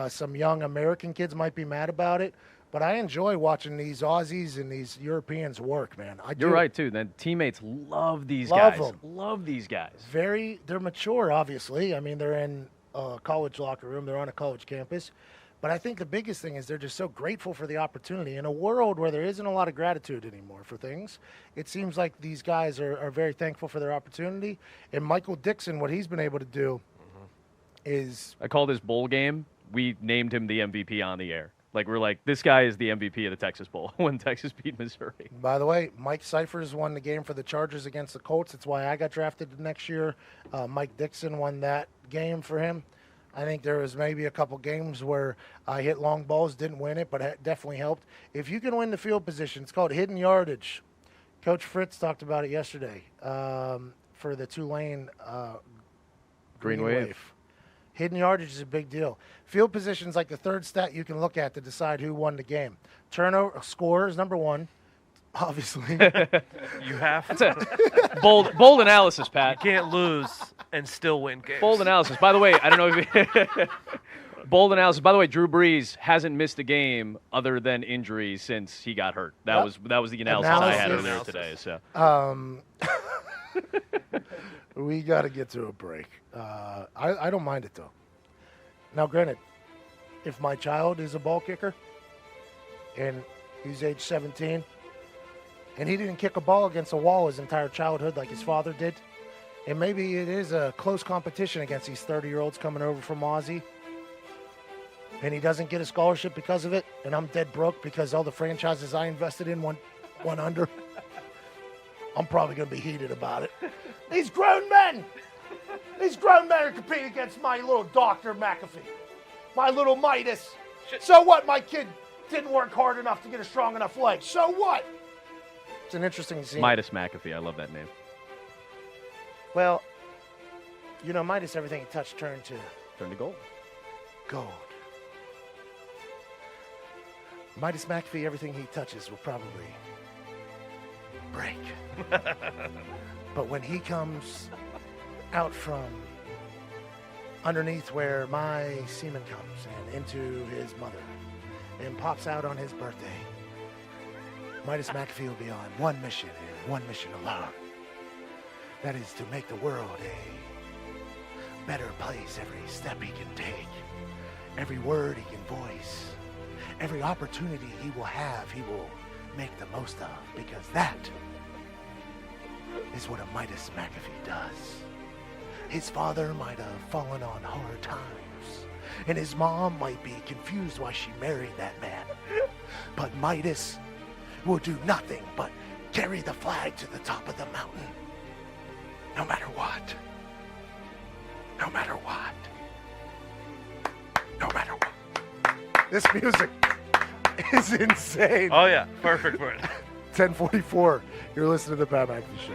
some young American kids might be mad about it. But I enjoy watching these Aussies and these Europeans work, man. You're right, too. Then teammates love these Love guys. 'em. Love these guys. They're mature, obviously. I mean, they're in a college locker room. They're on a college campus. But I think the biggest thing is they're just so grateful for the opportunity. In a world where there isn't a lot of gratitude anymore for things, it seems like these guys are very thankful for their opportunity. And Michael Dixon, what he's been able to do is... I call this bowl game, we named him the MVP on the air. Like, we're like, this guy is the MVP of the Texas Bowl when Texas beat Missouri. By the way, Mike Cyphers won the game for the Chargers against the Colts. That's why I got drafted the next year. Mike Dixon won that game for him. I think there was maybe a couple games where I hit long balls, didn't win it, but it definitely helped. If you can win the field position, it's called hidden yardage. Coach Fritz talked about it yesterday for the Tulane Green Wave. Hidden yardage is a big deal. Field position is like the third stat you can look at to decide who won the game. Turnover score is number one, obviously. You have That's a bold analysis, Pat. can't lose and still win games. Bold analysis. By the way, I don't know if bold analysis. By the way, Drew Brees hasn't missed a game other than injury since he got hurt. That was the analysis I had earlier today. So we got to get to a break. I don't mind it though. Now, granted, if my child is a ball kicker and he's age 17 and he didn't kick a ball against a wall his entire childhood like his father did, and maybe it is a close competition against these 30-year-olds coming over from Aussie, and he doesn't get a scholarship because of it, and I'm dead broke because all the franchises I invested in went under, I'm probably going to be heated about it. These grown men are competing against my little Dr. McAfee, my little Midas. So what? My kid didn't work hard enough to get a strong enough leg. So what? It's an interesting scene. Midas McAfee. I love that name. Well, you know, Midas, everything he touched turned to Turn to gold. gold. Midas McAfee, everything he touches will probably break. But when he comes out from underneath where my semen comes and into his mother and pops out on his birthday, Midas McAfee will be on one mission and one mission alone. That is to make the world a better place every step he can take, every word he can voice, every opportunity he will have, he will make the most of, because that is what a Midas McAfee does. His father might have fallen on hard times, and his mom might be confused why she married that man. But Midas will do nothing but carry the flag to the top of the mountain. No matter what. No matter what. No matter what. This music is insane. Oh, yeah. Perfect for it. 10:44. You're listening to the Pat McAfee Show.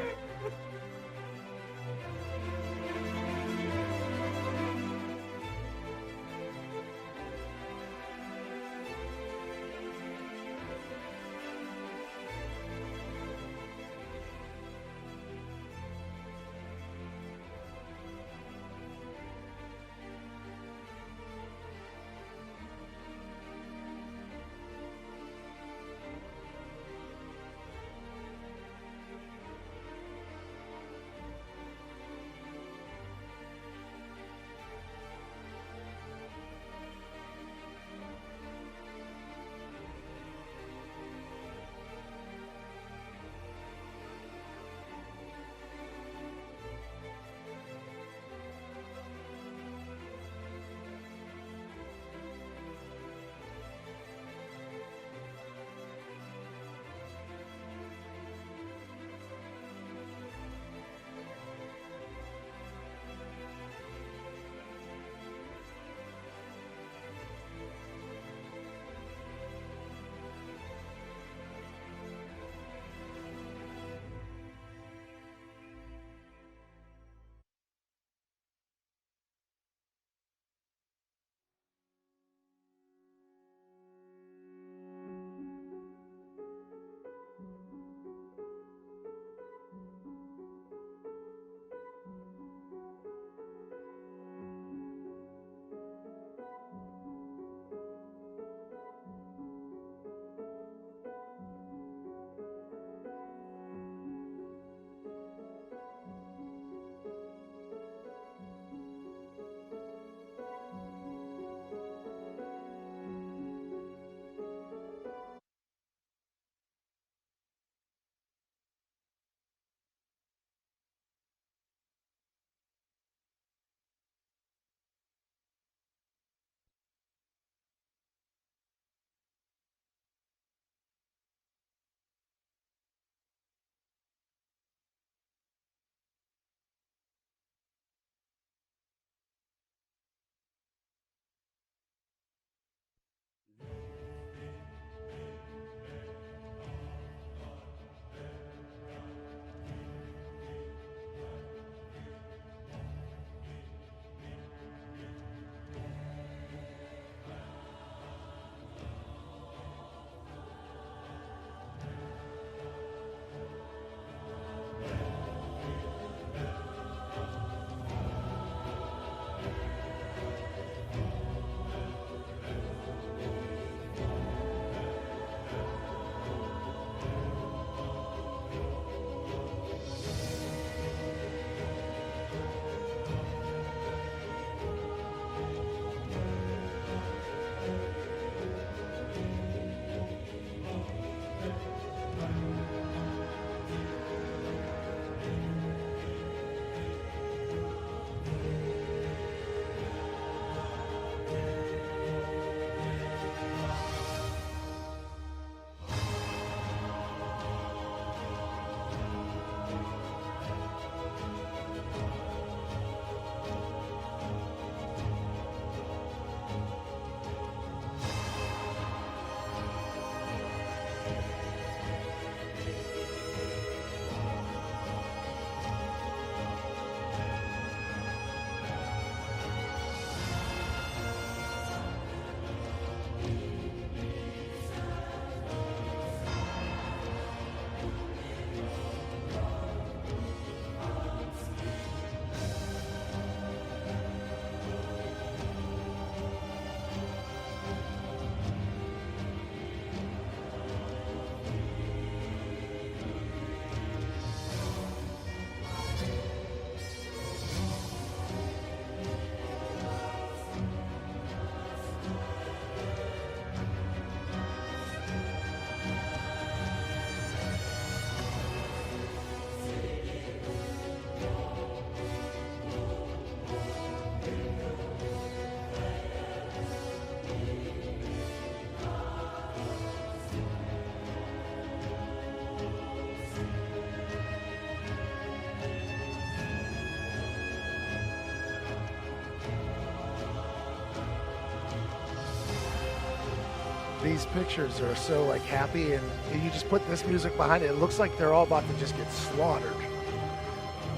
these pictures are so like happy, and you just put this music behind it. It looks like they're all about to just get slaughtered.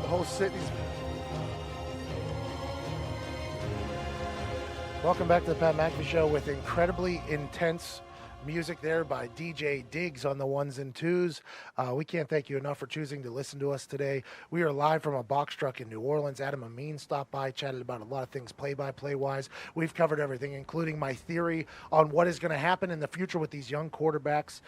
The whole city's. Welcome back to the Pat McAfee Show with incredibly intense music there by DJ Diggs on the ones and twos. We can't thank you enough for choosing to listen to us today. We are live from a box truck in New Orleans. Adam Amin stopped by, chatted about a lot of things play-by-play wise. We've covered everything, including my theory on what is going to happen in the future with these young quarterbacks.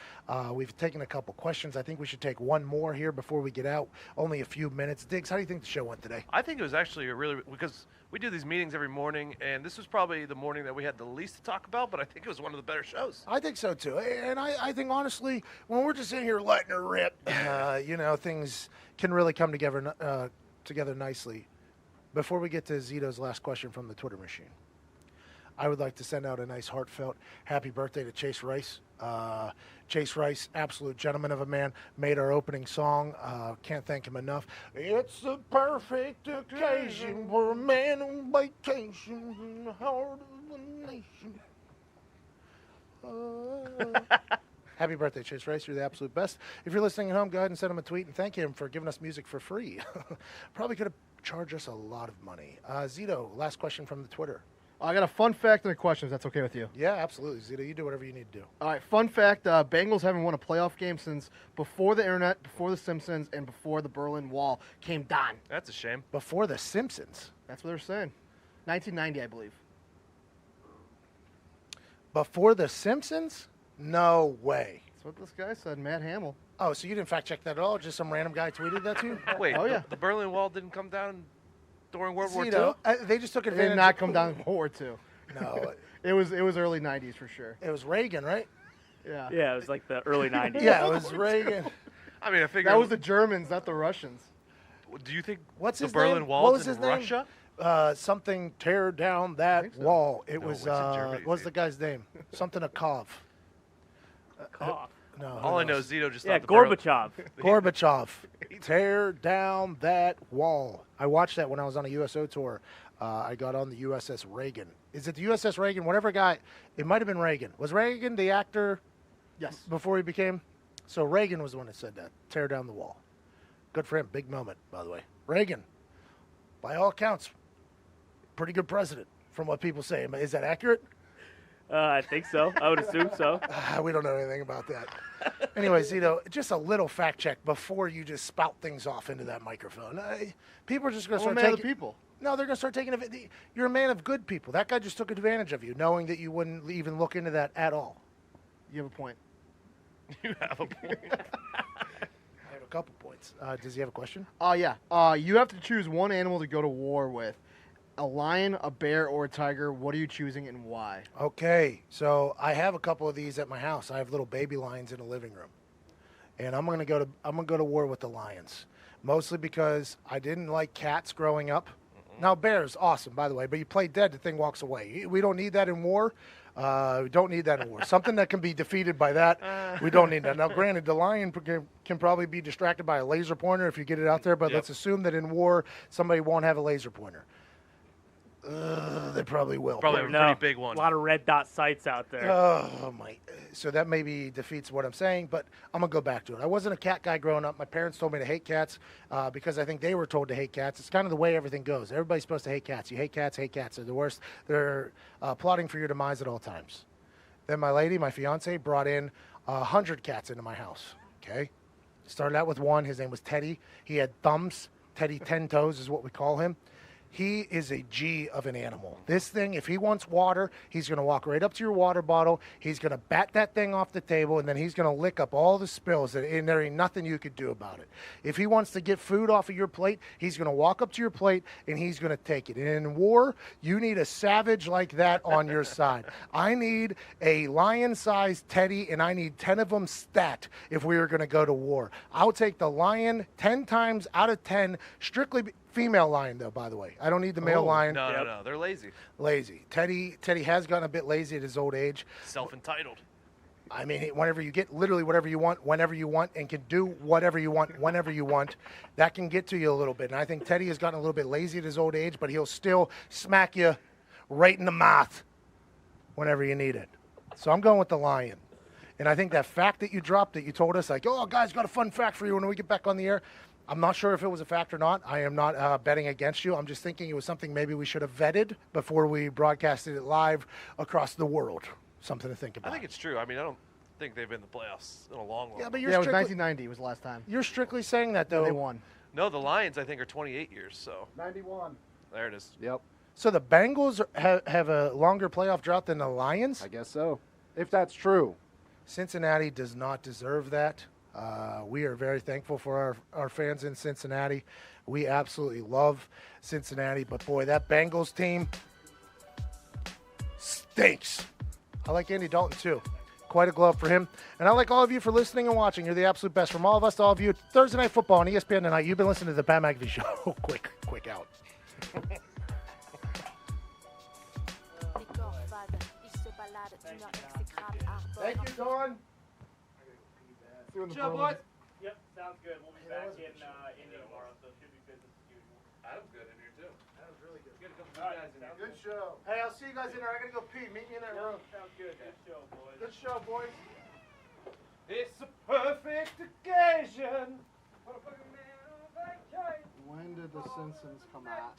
We've taken a couple questions. I think we should take one more here before we get out. Only a few minutes. Diggs, how do you think the show went today? I think it was actually a really, because we do these meetings every morning, and this was probably the morning that we had the least to talk about, but I think it was one of the better shows. I think so too, and I think honestly, when we're just in here letting her rip, things can really come together nicely. Before we get to Zito's last question from the Twitter machine, I would like to send out a nice heartfelt happy birthday to Chase Rice. Chase Rice, absolute gentleman of a man, made our opening song. Can't thank him enough. It's the perfect occasion for a man on vacation in the heart of the nation. Happy birthday, Chase Rice. You're the absolute best. If you're listening at home, go ahead and send him a tweet and thank him for giving us music for free. Probably could have charged us a lot of money. Zito, last question from the Twitter. I got a fun fact and a question, if that's okay with you. Yeah, absolutely, Zito. You do whatever you need to do. All right, fun fact, Bengals haven't won a playoff game since before the internet, before the Simpsons, and before the Berlin Wall came down. That's a shame. Before the Simpsons. That's what they're saying. 1990, I believe. Before the Simpsons? No way. That's what this guy said, Matt Hamill. Oh, so you didn't fact check that at all? Just some random guy tweeted that to you? Wait, Oh, yeah. the Berlin Wall didn't come down during World War II? Zito, they just took It advantage. did not come down in World War II. No, It was early 90s for sure. it was Reagan, right? Yeah. Yeah, it was like the early 90s. Yeah, it was Reagan. I mean, I figured. That was the Germans, not the Russians. Do you think What's the his Berlin name? Wall What was is his in name? Russia? Something tear down that so. wall. It No, was it's in Germany, what's dude. the guy's name? Something Akov. Cough. No, who All I know knows? is Zito just Yeah, thought the Berlin- Gorbachev. Gorbachev. Tear down that wall. I watched that when I was on a USO tour. I got on the USS Reagan. Is it the USS Reagan? Whatever guy. It might have been Reagan. Was Reagan the actor Yes. before he became? So Reagan was the one that said that. Tear down the wall. Good for him. Big moment, by the way. Reagan, by all accounts, pretty good president from what people say. Is that accurate? I think so. I would assume so. We don't know anything about that. Anyway, Zito, just a little fact check before you just spout things off into that microphone. People are just going to Well, start man, the taking. people. No, they're going to start taking. You're a man of good people. That guy just took advantage of you, knowing that you wouldn't even look into that at all. You have a point. You have a point. I have a couple points. Does he have a question? Yeah. You have to choose one animal to go to war with. A lion, a bear, or a tiger. What are you choosing and why? Okay, so I have a couple of these at my house. I have little baby lions in the living room, and I'm gonna go to war with the lions, mostly because I didn't like cats growing up. Now bears, awesome by the way, but you play dead, the thing walks away. We don't need that in war. We don't need that in war. Something that can be defeated by that, we don't need that. Now, granted, the lion can probably be distracted by a laser pointer if you get it out there, but Yep. let's assume that in war somebody won't have a laser pointer. They probably will. Probably a No, pretty big one. A lot of red dot sights out there. Oh my! So that maybe defeats what I'm saying, but I'm gonna go back to it. I wasn't a cat guy growing up. My parents told me to hate cats because I think they were told to hate cats. It's kind of the way everything goes. Everybody's supposed to hate cats. You hate cats. They're the worst. They're plotting for your demise at all times. Then my lady, my fiance, brought in 100 cats into my house. Okay, started out with one. His name was Teddy. He had thumbs. Teddy 10 toes is what we call him. He is a G of an animal. This thing, if he wants water, he's going to walk right up to your water bottle. He's going to bat that thing off the table, and then he's going to lick up all the spills, and there ain't nothing you could do about it. If he wants to get food off of your plate, he's going to walk up to your plate, and he's going to take it. And in war, you need a savage like that on your side. I need a lion-sized Teddy, and I need 10 of them stat if we were going to go to war. I'll take the lion 10 times out of 10, strictly female lion, though, by the way. I don't need the male lion. No, they're lazy. Lazy. Teddy has gotten a bit lazy at his old age. Self-entitled. I mean, whenever you get literally whatever you want, whenever you want, and can do whatever you want, whenever you want, that can get to you a little bit. And I think Teddy has gotten a little bit lazy at his old age, but he'll still smack you right in the mouth whenever you need it. So I'm going with the Lion. And I think that fact that you dropped that you told us, like, oh, guys, got a fun fact for you when we get back on the air. I'm not sure if it was a fact or not. I am not betting against you. I'm just thinking it was something maybe we should have vetted before we broadcasted it live across the world. Something to think about. I think it's true. I mean, I don't think they've been in the playoffs in a long, long Yeah, but Yeah, you're it was strictly, 1990 was the last time. you're strictly saying that, though. They won. No, the Lions, I think, are 28 years, so 91. there it is. Yep, So the Bengals have a longer playoff drought than the Lions? I guess so. If that's true. Cincinnati does not deserve that. We are very thankful for our fans in Cincinnati. We absolutely love Cincinnati, but boy, that Bengals team stinks. I like Andy Dalton too. Quite a glow up for him. And I like all of you for listening and watching. You're the absolute best. From all of us to all of you, Thursday Night Football on ESPN tonight. You've been listening to the Pat McAfee Show. quick out. Thank you, Dawn. See you in the Ciao, pros. boys. Yep, sounds good. We'll be back in Indy tomorrow, so it should be business as usual. Adam's good in here, too. That was really good. All right, sounds Good show. Hey, I'll see you guys in there. I gotta go pee. Meet me in that room. Sounds good. Good show, boys. Good show, boys. It's a perfect occasion. When did The Simpsons come out?